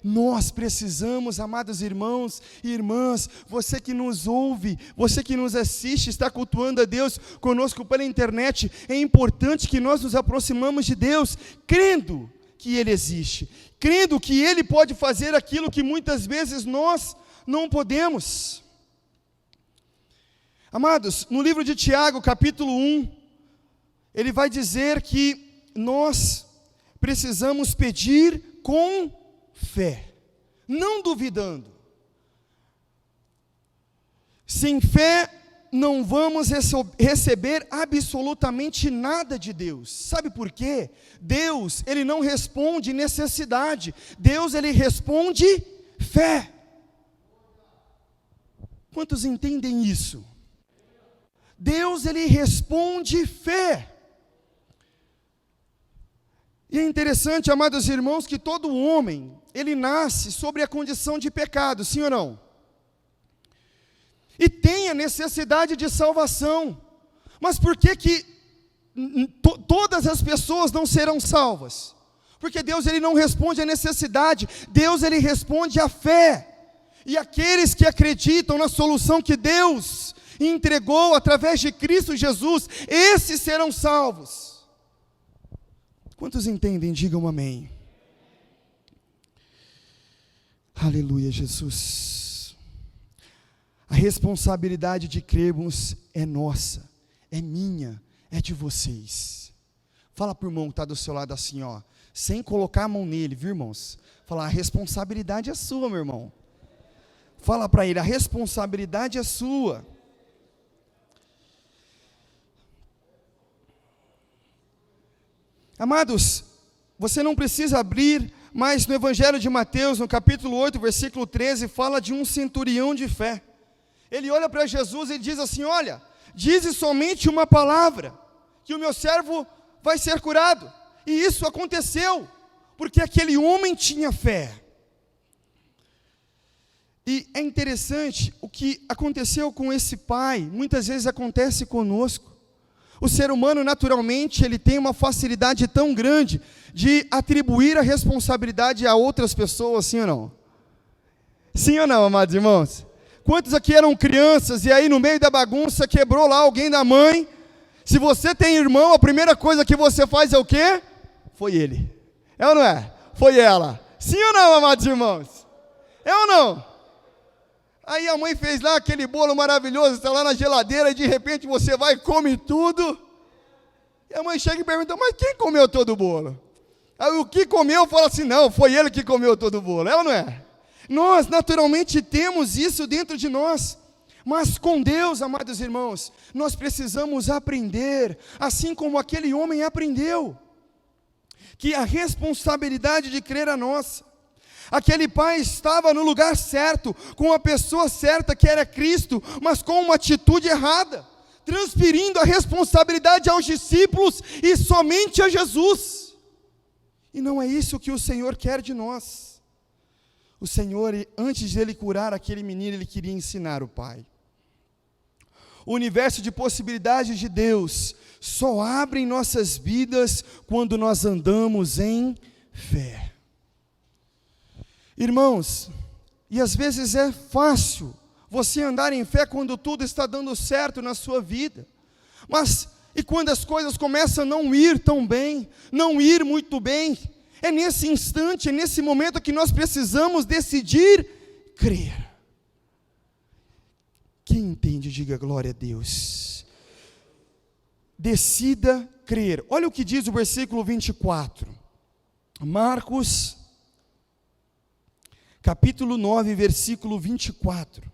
Nós precisamos, amados irmãos e irmãs, você que nos ouve, você que nos assiste, está cultuando a Deus conosco pela internet, é importante que nós nos aproximamos de Deus, crendo que Ele existe, crendo que Ele pode fazer aquilo que muitas vezes nós não podemos. Amados, no livro de Tiago, capítulo 1, ele vai dizer que nós precisamos pedir com fé, não duvidando. Sem fé não vamos receber absolutamente nada de Deus. Sabe por quê? Deus, Ele não responde necessidade, Deus, Ele responde fé. Quantos entendem isso? Deus, Ele responde fé. E é interessante, amados irmãos, que todo homem, ele nasce sobre a condição de pecado, sim ou não? E tem a necessidade de salvação, Mas por que todas as pessoas não serão salvas? Porque Deus ele não responde à necessidade, Deus ele responde à fé. E aqueles que acreditam na solução que Deus entregou através de Cristo Jesus, esses serão salvos. Quantos entendem? Digam amém. Aleluia, Jesus. A responsabilidade de crermos é nossa, é minha, é de vocês. Fala para o irmão que está do seu lado assim, ó, sem colocar a mão nele, viu, irmãos? Fala, a responsabilidade é sua, meu irmão. Fala para ele, a responsabilidade é sua. Amados, você não precisa abrir, mas no Evangelho de Mateus, no capítulo 8, versículo 13, fala de um centurião de fé. Ele olha para Jesus e diz assim, olha, dize somente uma palavra, que o meu servo vai ser curado. E isso aconteceu, porque aquele homem tinha fé. E é interessante, o que aconteceu com esse pai, muitas vezes acontece conosco. O ser humano, naturalmente, ele tem uma facilidade tão grande de atribuir a responsabilidade a outras pessoas, sim ou não? Sim ou não, amados irmãos? Quantos aqui eram crianças e aí no meio da bagunça quebrou lá alguém da mãe? Se você tem irmão, a primeira coisa que você faz é o quê? Foi ele. É ou não é? Foi ela. Sim ou não, amados irmãos? É ou não? Aí a mãe fez lá aquele bolo maravilhoso, está lá na geladeira, e de repente você vai e come tudo. E a mãe chega e pergunta, mas quem comeu todo o bolo? Aí o que comeu fala assim, não, foi ele que comeu todo o bolo. É ou não é? Nós naturalmente temos isso dentro de nós. Mas com Deus, amados irmãos, nós precisamos aprender, assim como aquele homem aprendeu, que a responsabilidade de crer é nossa. Aquele pai estava no lugar certo, com a pessoa certa que era Cristo, mas com uma atitude errada, transferindo a responsabilidade aos discípulos e somente a Jesus. E não é isso que o Senhor quer de nós. O Senhor, antes de ele curar aquele menino, ele queria ensinar o pai. O universo de possibilidades de Deus só abre em nossas vidas quando nós andamos em fé. Irmãos, e às vezes é fácil você andar em fé quando tudo está dando certo na sua vida, mas e quando as coisas começam a não ir tão bem, não ir muito bem, é nesse instante, é nesse momento que nós precisamos decidir crer. Quem entende, diga glória a Deus. Decida crer. Olha o que diz o versículo 24. Marcos, capítulo 9, versículo 24.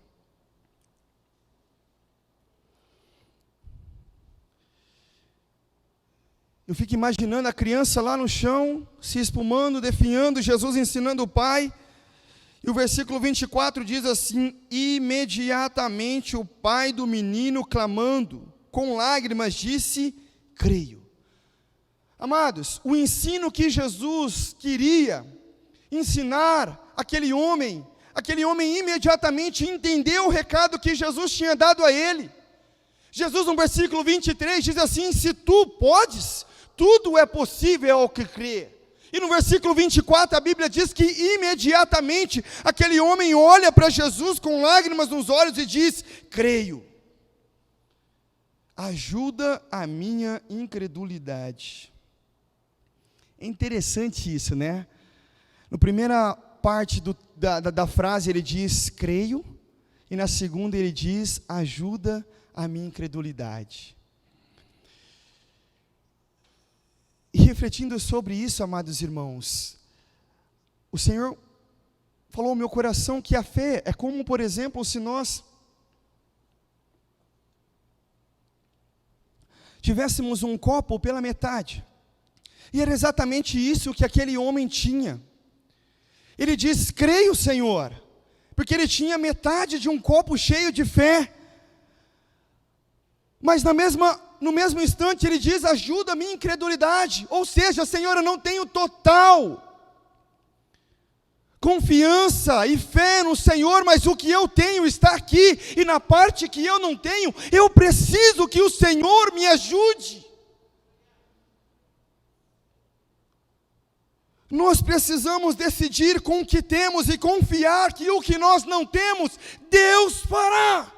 Eu fico imaginando a criança lá no chão, se espumando, definhando, Jesus ensinando o pai. E o versículo 24 diz assim, imediatamente o pai do menino, clamando, com lágrimas, disse, creio. Amados, o ensino que Jesus queria ensinar aquele homem imediatamente entendeu o recado que Jesus tinha dado a ele. Jesus no versículo 23 diz assim, se tu podes, tudo é possível ao que crê. E no versículo 24 a Bíblia diz que imediatamente aquele homem olha para Jesus com lágrimas nos olhos e diz, creio. Ajuda a minha incredulidade. É interessante isso, né? Na primeira parte da frase ele diz, creio, e na segunda ele diz, ajuda a minha incredulidade. E refletindo sobre isso, amados irmãos, o Senhor falou ao meu coração que a fé é como, por exemplo, se nós tivéssemos um copo pela metade, e era exatamente isso que aquele homem tinha. Ele diz, creio, Senhor, porque ele tinha metade de um copo cheio de fé, mas no mesmo instante ele diz, ajuda a minha incredulidade, ou seja, Senhor, eu não tenho total confiança e fé no Senhor, mas o que eu tenho está aqui, e na parte que eu não tenho, eu preciso que o Senhor me ajude. Nós precisamos decidir com o que temos e confiar que o que nós não temos, Deus fará.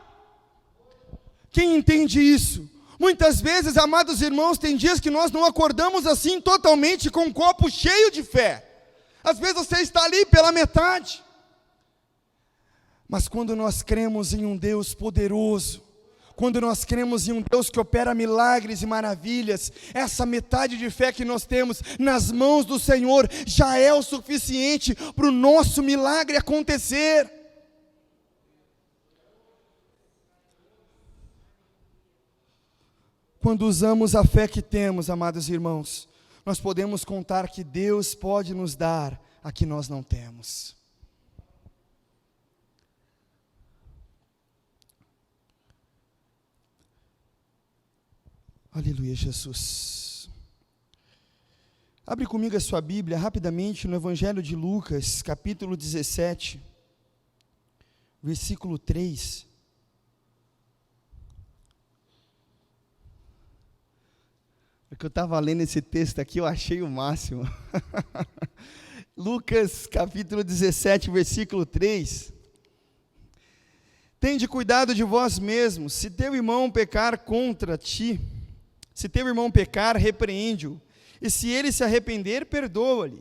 Quem entende isso? Muitas vezes, amados irmãos, tem dias que nós não acordamos assim totalmente com um copo cheio de fé. Às vezes você está ali pela metade. Mas quando nós cremos em um Deus poderoso, quando nós cremos em um Deus que opera milagres e maravilhas, essa metade de fé que nós temos nas mãos do Senhor já é o suficiente para o nosso milagre acontecer. Quando usamos a fé que temos, amados irmãos, nós podemos contar que Deus pode nos dar a que nós não temos. Aleluia, Jesus. Abre comigo a sua Bíblia rapidamente no Evangelho de Lucas, capítulo 17, versículo 3. Porque eu estava lendo esse texto aqui, eu achei o máximo. Lucas capítulo 17, versículo 3. Tende cuidado de vós mesmos, se teu irmão pecar contra ti, se teu irmão pecar, repreende-o, e se ele se arrepender, perdoa-lhe.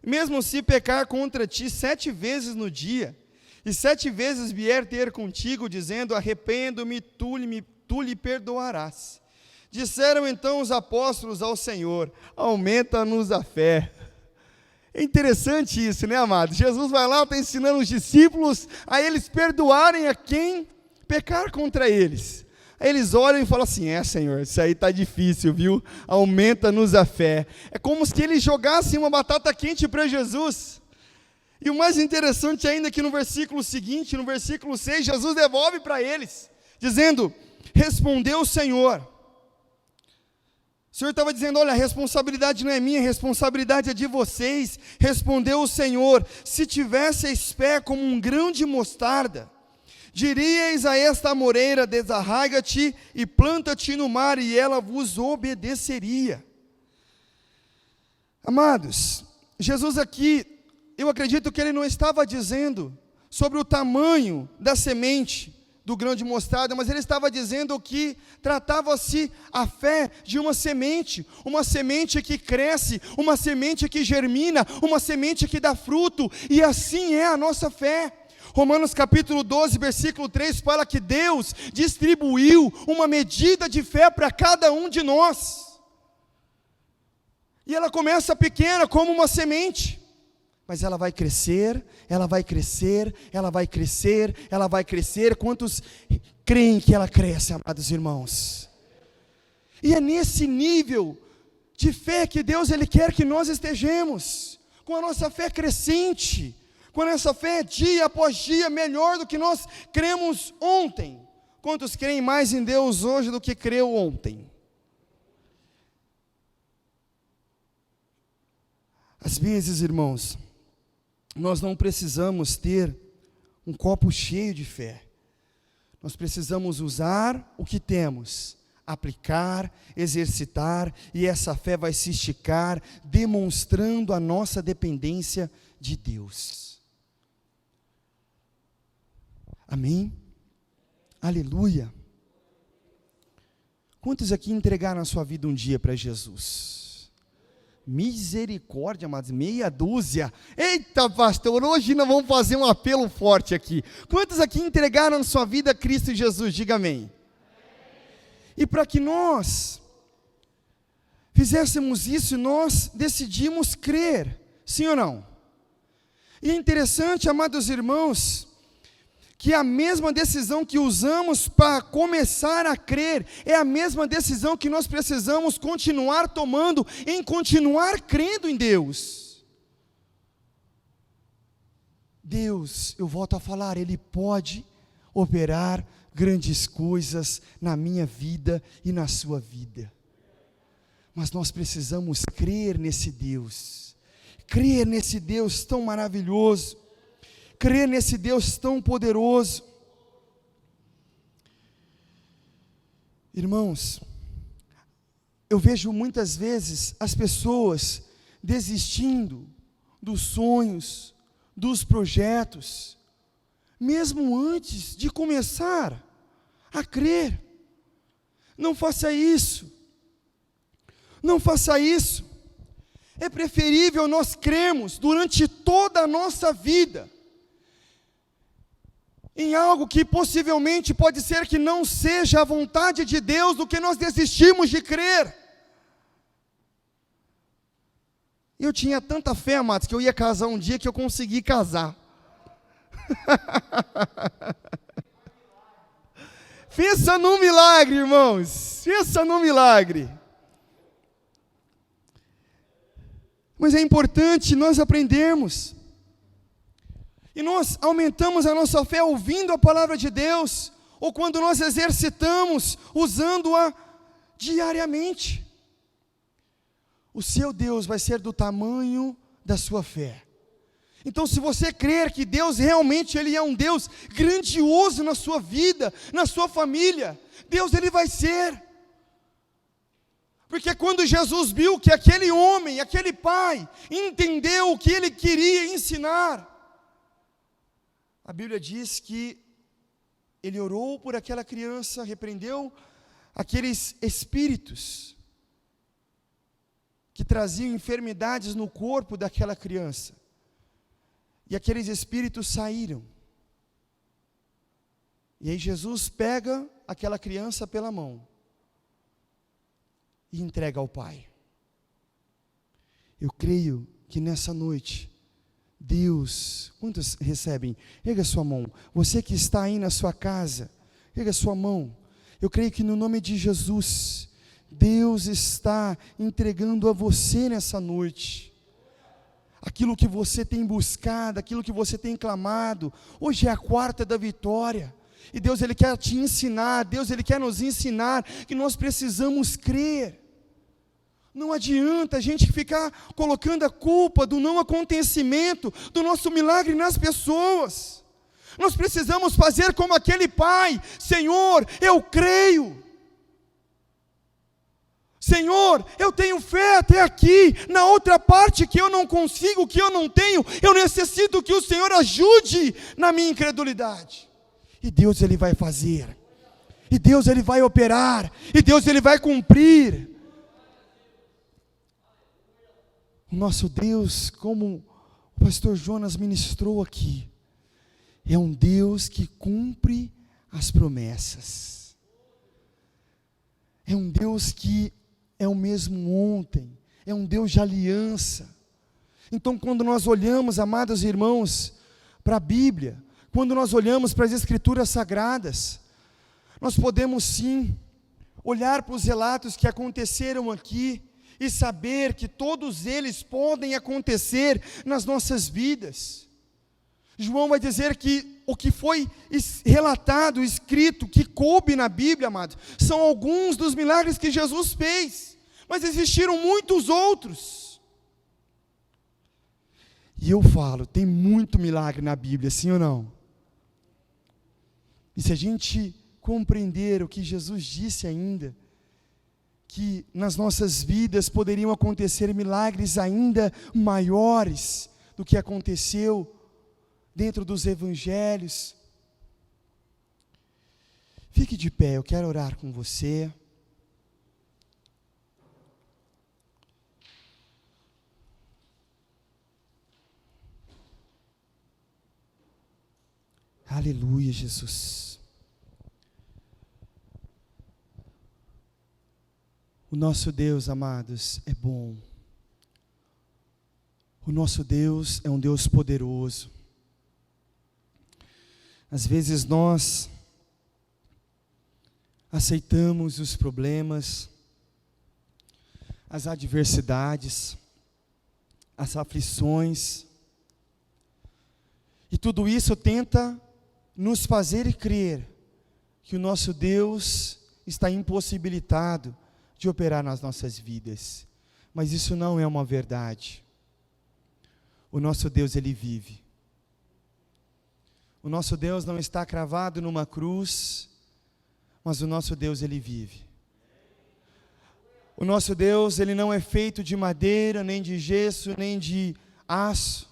Mesmo se pecar contra ti 7 vezes no dia, e 7 vezes vier ter contigo, dizendo, arrependo-me, tu lhe perdoarás. Disseram então os apóstolos ao Senhor, aumenta-nos a fé. É interessante isso, né, amados? Jesus vai lá, está ensinando os discípulos a eles perdoarem a quem pecar contra eles. Aí eles olham e falam assim, Senhor, isso aí está difícil, viu? Aumenta-nos a fé. É como se eles jogassem uma batata quente para Jesus. E o mais interessante ainda é que no versículo seguinte, no versículo 6, Jesus devolve para eles, dizendo, respondeu o Senhor. O Senhor estava dizendo, olha, a responsabilidade não é minha, a responsabilidade é de vocês. Respondeu o Senhor, se tivesseis fé como um grão de mostarda, diríeis a esta amoreira, desarraiga-te e planta-te no mar, e ela vos obedeceria. Amados, Jesus aqui, eu acredito que ele não estava dizendo sobre o tamanho da semente do grão de mostarda, mas ele estava dizendo que tratava-se a fé de uma semente que cresce, uma semente que germina, uma semente que dá fruto, e assim é a nossa fé. Romanos capítulo 12, versículo 3, fala que Deus distribuiu uma medida de fé para cada um de nós, e ela começa pequena como uma semente, mas ela vai crescer, ela vai crescer, ela vai crescer, ela vai crescer. Quantos creem que ela cresce, amados irmãos? E é nesse nível de fé que Deus ele quer que nós estejamos, com a nossa fé crescente, com a nossa fé dia após dia melhor do que nós cremos ontem. Quantos creem mais em Deus hoje do que creu ontem? Às vezes, irmãos, nós não precisamos ter um copo cheio de fé. Nós precisamos usar o que temos, aplicar, exercitar, e essa fé vai se esticar, demonstrando a nossa dependência de Deus. Amém? Aleluia. Quantos aqui entregaram a sua vida um dia para Jesus? Misericórdia, amados, meia dúzia. Eita, pastor, hoje nós vamos fazer um apelo forte aqui. Quantos aqui entregaram a sua vida a Cristo Jesus? Diga amém. E para que nós fizéssemos isso, nós decidimos crer, sim ou não? E é interessante, amados irmãos, que a mesma decisão que usamos para começar a crer, é a mesma decisão que nós precisamos continuar tomando, em continuar crendo em Deus. Deus, eu volto a falar, Ele pode operar grandes coisas na minha vida e na sua vida, mas nós precisamos crer nesse Deus, crer nesse Deus tão maravilhoso, crer nesse Deus tão poderoso. Irmãos, eu vejo muitas vezes as pessoas desistindo dos sonhos, dos projetos, mesmo antes de começar a crer. Não faça isso. Não faça isso. É preferível nós crermos durante toda a nossa vida em algo que possivelmente pode ser que não seja a vontade de Deus, do que nós desistimos de crer. Eu tinha tanta fé, amados, que eu ia casar um dia, que eu consegui casar. Pensa num milagre, irmãos. Pensa num milagre. Mas é importante nós aprendermos. E nós aumentamos a nossa fé ouvindo a palavra de Deus, ou quando nós exercitamos, usando-a diariamente. O seu Deus vai ser do tamanho da sua fé. Então, se você crer que Deus realmente Ele é um Deus grandioso na sua vida, na sua família, Deus Ele vai ser. Porque quando Jesus viu que aquele homem, aquele pai, entendeu o que ele queria ensinar, a Bíblia diz que ele orou por aquela criança, repreendeu aqueles espíritos que traziam enfermidades no corpo daquela criança. E aqueles espíritos saíram. E aí Jesus pega aquela criança pela mão e entrega ao Pai. Eu creio que nessa noite, Deus, quantos recebem? Erga sua mão. Você que está aí na sua casa, erga sua mão. Eu creio que no nome de Jesus, Deus está entregando a você nessa noite aquilo que você tem buscado, aquilo que você tem clamado. Hoje é a quarta da vitória, e Deus Ele quer te ensinar, Deus Ele quer nos ensinar que nós precisamos crer. Não adianta a gente ficar colocando a culpa do não acontecimento do nosso milagre nas pessoas. Nós precisamos fazer como aquele pai: Senhor, eu creio. Senhor, eu tenho fé até aqui. Na outra parte que eu não consigo, que eu não tenho, eu necessito que o Senhor ajude na minha incredulidade. E Deus Ele vai fazer. E Deus Ele vai operar. E Deus Ele vai cumprir. O nosso Deus, como o pastor Jonas ministrou aqui, é um Deus que cumpre as promessas. É um Deus que é o mesmo ontem, é um Deus de aliança. Então, quando nós olhamos, amados irmãos, para a Bíblia, quando nós olhamos para as Escrituras Sagradas, nós podemos sim olhar para os relatos que aconteceram aqui e saber que todos eles podem acontecer nas nossas vidas. João vai dizer que o que foi relatado, escrito, que coube na Bíblia, amados, são alguns dos milagres que Jesus fez, mas existiram muitos outros. E eu falo, tem muito milagre na Bíblia, sim ou não? E se a gente compreender o que Jesus disse ainda, que nas nossas vidas poderiam acontecer milagres ainda maiores do que aconteceu dentro dos evangelhos. Fique de pé, eu quero orar com você. Aleluia, Jesus. O nosso Deus, amados, é bom. O nosso Deus é um Deus poderoso. Às vezes nós aceitamos os problemas, as adversidades, as aflições, e tudo isso tenta nos fazer crer que o nosso Deus está impossibilitado de operar nas nossas vidas. Mas isso não é uma verdade. O nosso Deus, Ele vive. O nosso Deus não está cravado numa cruz, mas o nosso Deus, Ele vive. O nosso Deus, Ele não é feito de madeira, nem de gesso, nem de aço,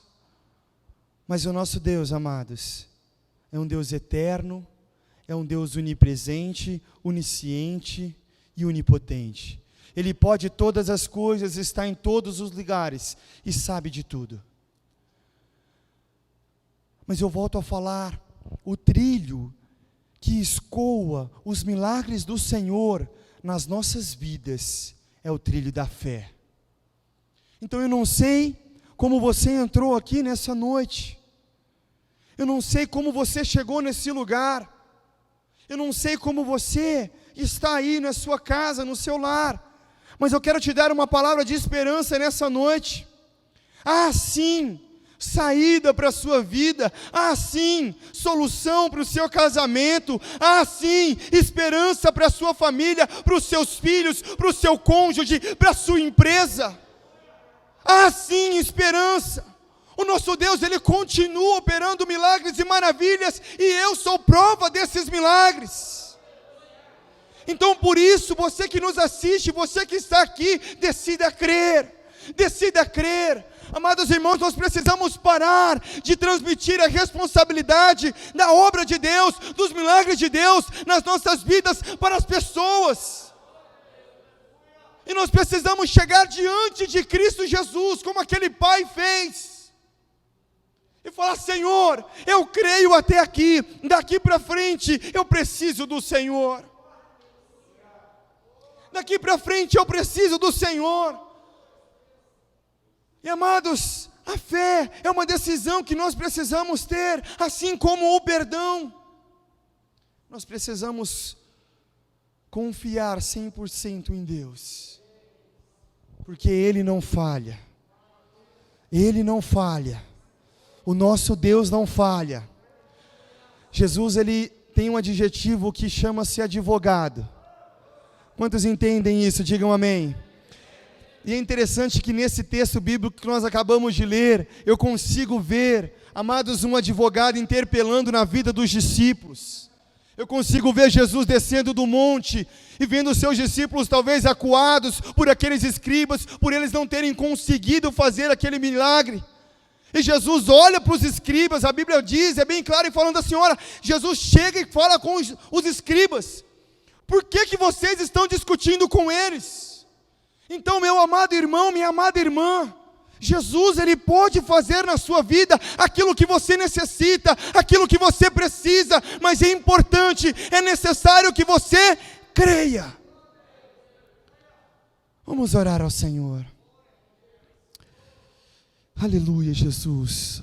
mas o nosso Deus, amados, é um Deus eterno, é um Deus onipresente, onisciente e onipotente. Ele pode todas as coisas, está em todos os lugares e sabe de tudo. Mas eu volto a falar, o trilho que escoa os milagres do Senhor nas nossas vidas é o trilho da fé. Então eu não sei como você entrou aqui nessa noite, eu não sei como você chegou nesse lugar, eu não sei como você está aí na sua casa, no seu lar, mas eu quero te dar uma palavra de esperança nessa noite. Ah, sim, saída para a sua vida, ah sim, solução para o seu casamento, ah sim, esperança para a sua família, para os seus filhos, para o seu cônjuge, para a sua empresa, ah sim, esperança. O nosso Deus, Ele continua operando milagres e maravilhas, e eu sou prova desses milagres. Então por isso, você que nos assiste, você que está aqui, decida crer, decida crer. Amados irmãos, nós precisamos parar de transmitir a responsabilidade da obra de Deus, dos milagres de Deus nas nossas vidas para as pessoas. E nós precisamos chegar diante de Cristo Jesus, como aquele pai fez, e falar: Senhor, eu creio até aqui, daqui para frente eu preciso do Senhor. Daqui para frente eu preciso do Senhor. E amados, a fé é uma decisão que nós precisamos ter, assim como o perdão. Nós precisamos confiar 100% em Deus, porque Ele não falha, Ele não falha, o nosso Deus não falha. Jesus, Ele tem um adjetivo que chama-se advogado. Quantos entendem isso? Digam amém. E é interessante que nesse texto bíblico que nós acabamos de ler, eu consigo ver, amados, um advogado interpelando na vida dos discípulos. Eu consigo ver Jesus descendo do monte e vendo os seus discípulos talvez acuados por aqueles escribas, por eles não terem conseguido fazer aquele milagre. E Jesus olha para os escribas, a Bíblia diz, é bem claro, e falando assim: olha, Jesus chega e fala com os escribas: por que vocês estão discutindo com eles? Então, meu amado irmão, minha amada irmã, Jesus, Ele pode fazer na sua vida aquilo que você necessita, aquilo que você precisa, mas é importante, é necessário que você creia. Vamos orar ao Senhor. Aleluia, Jesus.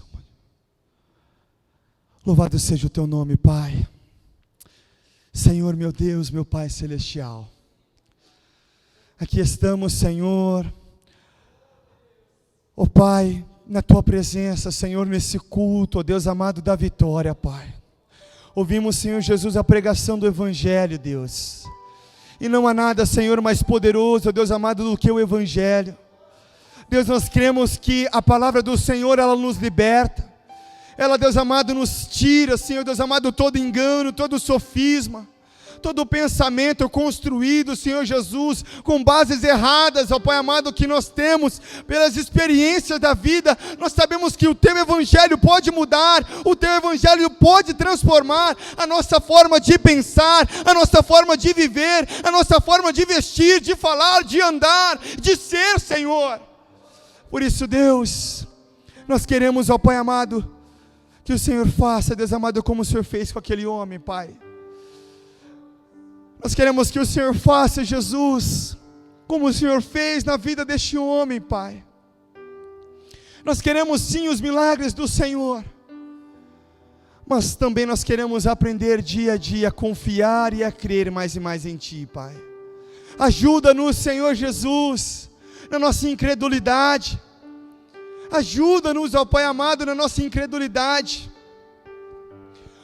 Louvado seja o Teu nome, Pai. Senhor, meu Deus, meu Pai celestial. Aqui estamos, Senhor, ó Pai, na Tua presença, Senhor, nesse culto, ó Deus amado da vitória, Pai. Ouvimos, Senhor Jesus, a pregação do Evangelho, Deus. E não há nada, Senhor, mais poderoso, ó Deus amado, do que o Evangelho. Deus, nós cremos que a palavra do Senhor, ela nos liberta. Ela, Deus amado, nos tira, Senhor, Deus amado, todo engano, todo sofisma, todo pensamento construído, Senhor Jesus, com bases erradas, ó Pai amado, que nós temos pelas experiências da vida. Nós sabemos que o Teu Evangelho pode mudar, o Teu Evangelho pode transformar a nossa forma de pensar, a nossa forma de viver, a nossa forma de vestir, de falar, de andar, de ser, Senhor. Por isso, Deus, nós queremos, ó Pai amado, que o Senhor faça, Deus amado, como o Senhor fez com aquele homem, Pai. Nós queremos que o Senhor faça, Jesus, como o Senhor fez na vida deste homem, Pai. Nós queremos sim os milagres do Senhor, mas também nós queremos aprender dia a dia a confiar e a crer mais e mais em Ti, Pai. Ajuda-nos, Senhor Jesus, na nossa incredulidade. Ajuda-nos, ó Pai amado, na nossa incredulidade.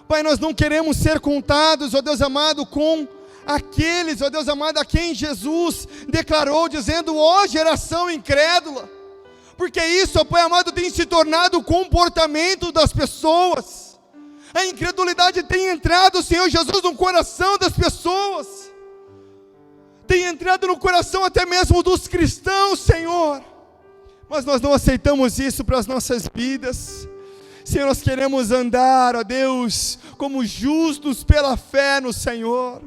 Pai, nós não queremos ser contados, ó Deus amado, com aqueles, ó Deus amado, a quem Jesus declarou, dizendo: ó geração incrédula, porque isso, ó Pai amado, tem se tornado o comportamento das pessoas. A incredulidade tem entrado, Senhor Jesus, no coração das pessoas, tem entrado no coração até mesmo dos cristãos, Senhor, mas nós não aceitamos isso para as nossas vidas. Senhor, nós queremos andar, ó Deus, como justos pela fé no Senhor,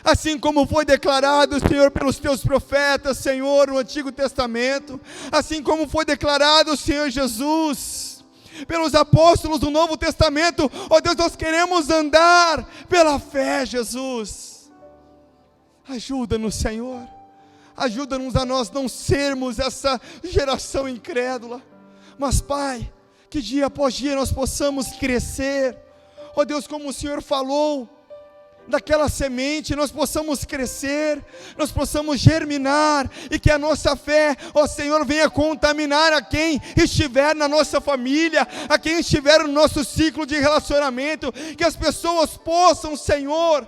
assim como foi declarado, Senhor, pelos teus profetas, Senhor, no Antigo Testamento, assim como foi declarado, Senhor Jesus, pelos apóstolos do Novo Testamento. Ó Deus, nós queremos andar pela fé, Jesus. Ajuda-nos, Senhor, ajuda-nos a nós não sermos essa geração incrédula, mas Pai, que dia após dia nós possamos crescer, ó Deus, como o Senhor falou, daquela semente, nós possamos crescer, nós possamos germinar, e que a nossa fé, ó Senhor, venha contaminar a quem estiver na nossa família, a quem estiver no nosso ciclo de relacionamento, que as pessoas possam, Senhor,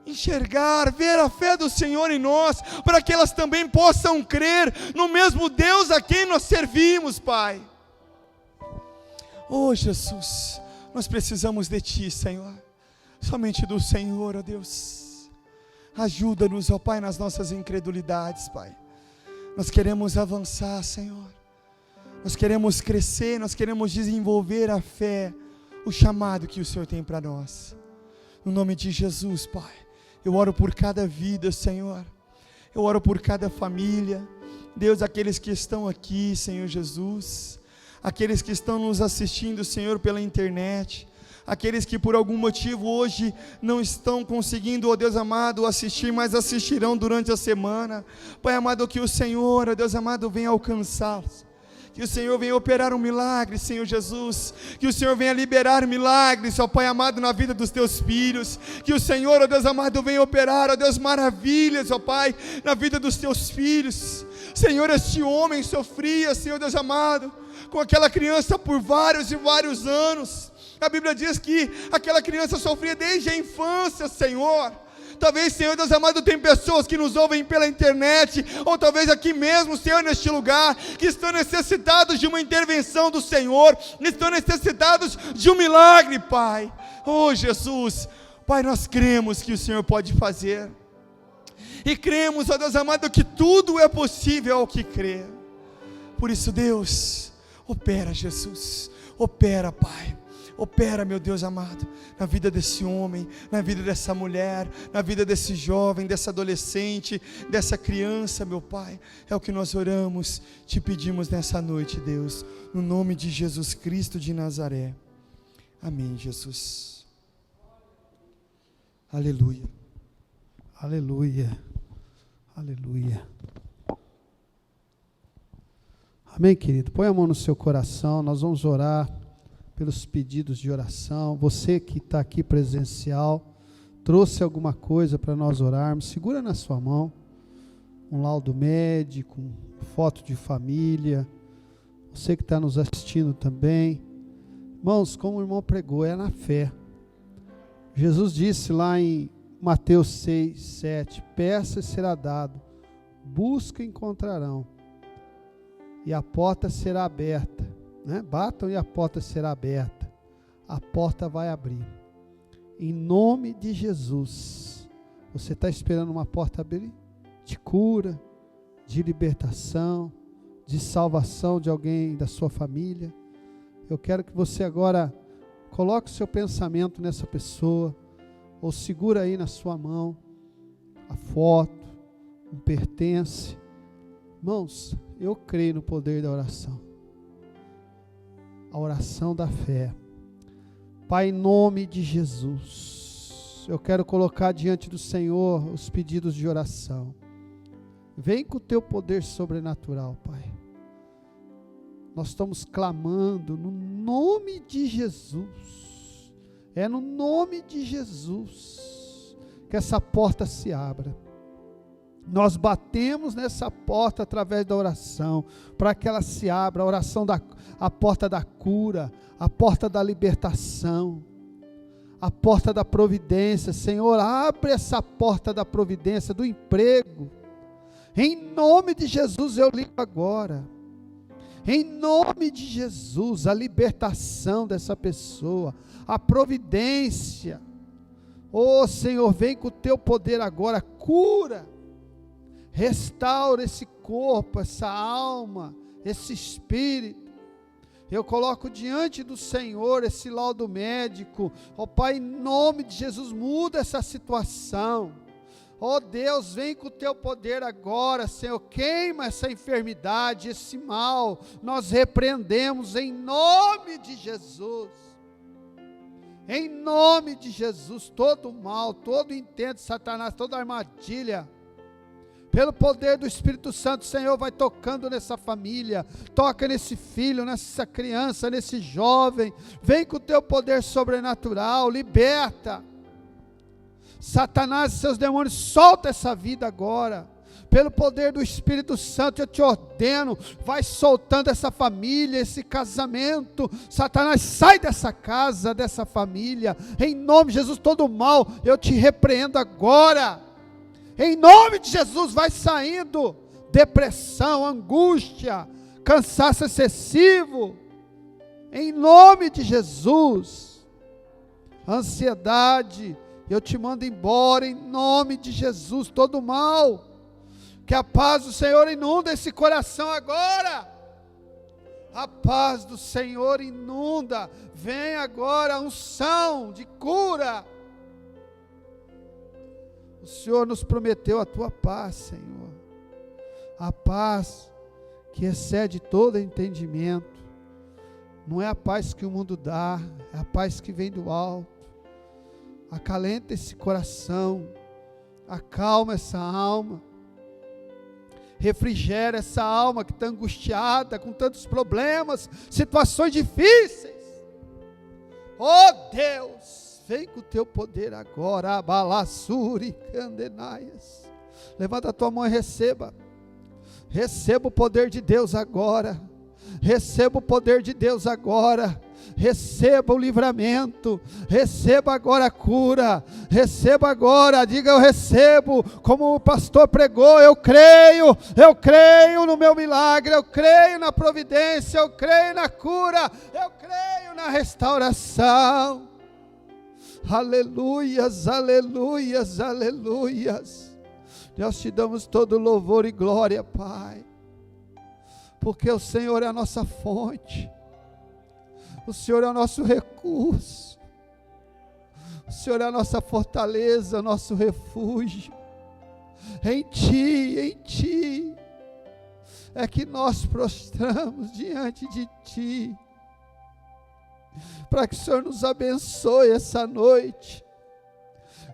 enxergar, ver a fé do Senhor em nós, para que elas também possam crer no mesmo Deus a quem nós servimos, Pai. Oh Jesus, nós precisamos de Ti, Senhor, somente do Senhor, ó Deus. Ajuda-nos, ó Pai, nas nossas incredulidades, Pai. Nós queremos avançar, Senhor, nós queremos crescer, nós queremos desenvolver a fé, o chamado que o Senhor tem para nós. No nome de Jesus, Pai, eu oro por cada vida, Senhor, eu oro por cada família, Deus, aqueles que estão aqui, Senhor Jesus, aqueles que estão nos assistindo, Senhor, pela internet, aqueles que por algum motivo hoje não estão conseguindo, ó Deus amado, assistir, mas assistirão durante a semana. Pai amado, que o Senhor, ó Deus amado, venha alcançá-los, que o Senhor venha operar um milagre, Senhor Jesus, que o Senhor venha liberar milagres, ó Pai amado, na vida dos teus filhos, que o Senhor, ó Deus amado, venha operar, ó Deus, maravilhas, ó Pai, na vida dos teus filhos. Senhor, este homem sofria, Senhor Deus amado, com aquela criança por vários e vários anos. A Bíblia diz que aquela criança sofria desde a infância, Senhor. Talvez, Senhor Deus amado, tem pessoas que nos ouvem pela internet, ou talvez aqui mesmo, Senhor, neste lugar, que estão necessitados de uma intervenção do Senhor, estão necessitados de um milagre, Pai. Oh Jesus, Pai, nós cremos que o Senhor pode fazer, e cremos, ó Deus amado, que tudo é possível ao que crê. Por isso, Deus, opera, Jesus, opera, Pai. Opera, meu Deus amado, na vida desse homem, na vida dessa mulher, na vida desse jovem, dessa adolescente, dessa criança, meu Pai. É o que nós oramos, te pedimos nessa noite, Deus, no nome de Jesus Cristo de Nazaré. Amém, Jesus. Aleluia. Aleluia. Aleluia. Amém, querido? Põe a mão no seu coração, nós vamos orar pelos pedidos de oração. Você que está aqui presencial, trouxe alguma coisa para nós orarmos, segura na sua mão, um laudo médico, foto de família. Você que está nos assistindo também, irmãos, como o irmão pregou, é na fé. Jesus disse lá em Mateus 6, 7, peça e será dado, busca e encontrarão, e a porta será aberta. Batam e a porta será aberta, a porta vai abrir, em nome de Jesus. Você está esperando uma porta abrir? De cura, de libertação, de salvação de alguém da sua família? Eu quero que você agora coloque o seu pensamento nessa pessoa, ou segura aí na sua mão a foto, um pertence. Irmãos, eu creio no poder da oração, a oração da fé. Pai, em nome de Jesus, eu quero colocar diante do Senhor os pedidos de oração. Vem com o teu poder sobrenatural, Pai. Nós estamos clamando no nome de Jesus. É no nome de Jesus que essa porta se abra. Nós batemos nessa porta através da oração, para que ela se abra, a porta da cura, a porta da libertação, a porta da providência. Senhor, abre essa porta da providência, do emprego. Em nome de Jesus eu ligo agora. Em nome de Jesus, a libertação dessa pessoa, a providência. Oh Senhor, vem com o teu poder agora, cura, restaura esse corpo, essa alma, esse espírito. Eu coloco diante do Senhor esse laudo médico. Oh Pai, em nome de Jesus, muda essa situação. Oh Deus, vem com o teu poder agora, Senhor, queima essa enfermidade, esse mal, nós repreendemos em nome de Jesus. Em nome de Jesus, todo mal, todo intento de Satanás, toda armadilha, pelo poder do Espírito Santo, Senhor, vai tocando nessa família, toca nesse filho, nessa criança, nesse jovem, vem com o teu poder sobrenatural, liberta. Satanás e seus demônios, solta essa vida agora, pelo poder do Espírito Santo, eu te ordeno, vai soltando essa família, esse casamento. Satanás, sai dessa casa, dessa família, em nome de Jesus, todo mal, eu te repreendo agora, em nome de Jesus, vai saindo, depressão, angústia, cansaço excessivo, em nome de Jesus, ansiedade, eu te mando embora, em nome de Jesus, todo mal, que a paz do Senhor inunda esse coração agora, a paz do Senhor inunda, vem agora a unção de cura, o Senhor nos prometeu a tua paz, Senhor, a paz que excede todo entendimento, não é a paz que o mundo dá, é a paz que vem do alto. Acalenta esse coração, acalma essa alma, refrigera essa alma que está angustiada, com tantos problemas, situações difíceis. Oh Deus, vem com o teu poder agora, abalassuri candenaias. Levanta a tua mão e receba o poder de Deus agora, receba o poder de Deus agora. Receba o livramento, receba agora a cura, receba agora, diga eu recebo, como o pastor pregou, eu creio no meu milagre, eu creio na providência, eu creio na cura, eu creio na restauração, aleluias, aleluias, aleluias, nós te damos todo louvor e glória, Pai, porque o Senhor é a nossa fonte, o Senhor é o nosso recurso, o Senhor é a nossa fortaleza, nosso refúgio, em Ti, é que nós prostramos diante de Ti, para que o Senhor nos abençoe essa noite,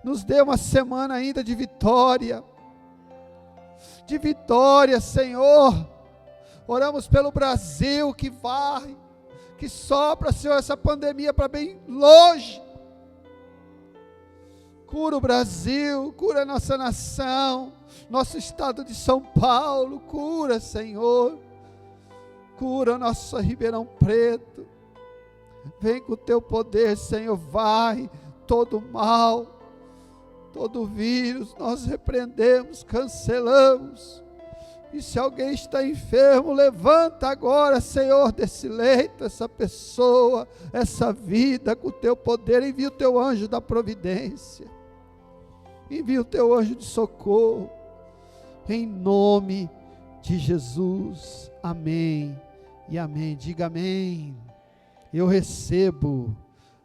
nos dê uma semana ainda de vitória, Senhor, oramos pelo Brasil que vai, que sopra, Senhor, essa pandemia para bem longe, cura o Brasil, cura a nossa nação, nosso estado de São Paulo, cura, Senhor, cura nosso Ribeirão Preto, vem com o teu poder, Senhor, vai, todo mal, todo vírus, nós repreendemos, cancelamos, e se alguém está enfermo, levanta agora, Senhor, desse leito, essa pessoa, essa vida, com o teu poder, envia o teu anjo da providência, envia o teu anjo de socorro, em nome de Jesus, amém, e amém, diga amém, eu recebo,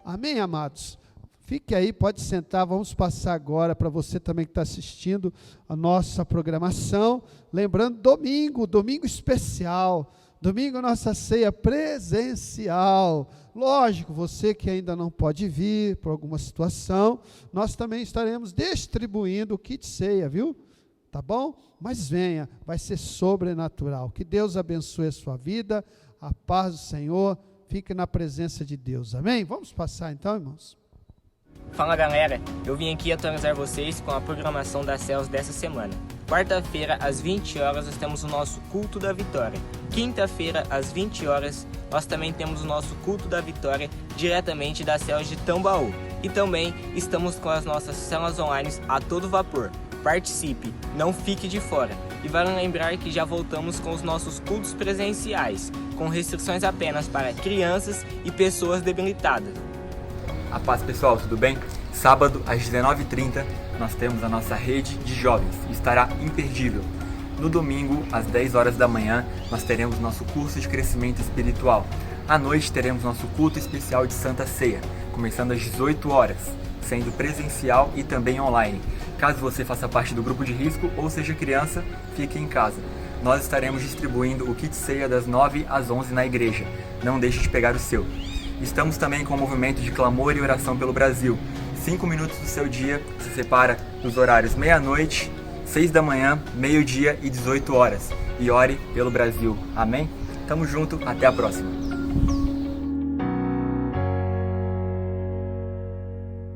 amém, amados. Fique aí, pode sentar, vamos passar agora para você também que está assistindo a nossa programação, lembrando domingo especial, domingo nossa ceia presencial, lógico, você que ainda não pode vir por alguma situação, nós também estaremos distribuindo o kit ceia, viu? Tá bom? Mas venha, vai ser sobrenatural, que Deus abençoe a sua vida, a paz do Senhor, fique na presença de Deus, amém? Vamos passar então, irmãos? Fala galera, eu vim aqui atualizar vocês com a programação das células dessa semana. Quarta-feira, às 20 horas, nós temos o nosso culto da vitória. Quinta-feira, às 20 horas, nós também temos o nosso culto da vitória diretamente das células de Tambaú. E também estamos com as nossas células online a todo vapor. Participe, não fique de fora. E vale lembrar que já voltamos com os nossos cultos presenciais, com restrições apenas para crianças e pessoas debilitadas. A paz, pessoal, tudo bem? Sábado, às 19h30, nós temos a nossa rede de jovens, estará imperdível. No domingo, às 10 horas da manhã, nós teremos nosso curso de crescimento espiritual. À noite, teremos nosso culto especial de Santa Ceia, começando às 18 horas, sendo presencial e também online. Caso você faça parte do grupo de risco ou seja criança, fique em casa. Nós estaremos distribuindo o kit ceia das 9 às 11 na igreja. Não deixe de pegar o seu. Estamos também com o movimento de clamor e oração pelo Brasil. 5 minutos do seu dia se separa dos horários meia-noite, 6 da manhã, meio-dia e 18 horas. E ore pelo Brasil. Amém? Tamo junto, até a próxima.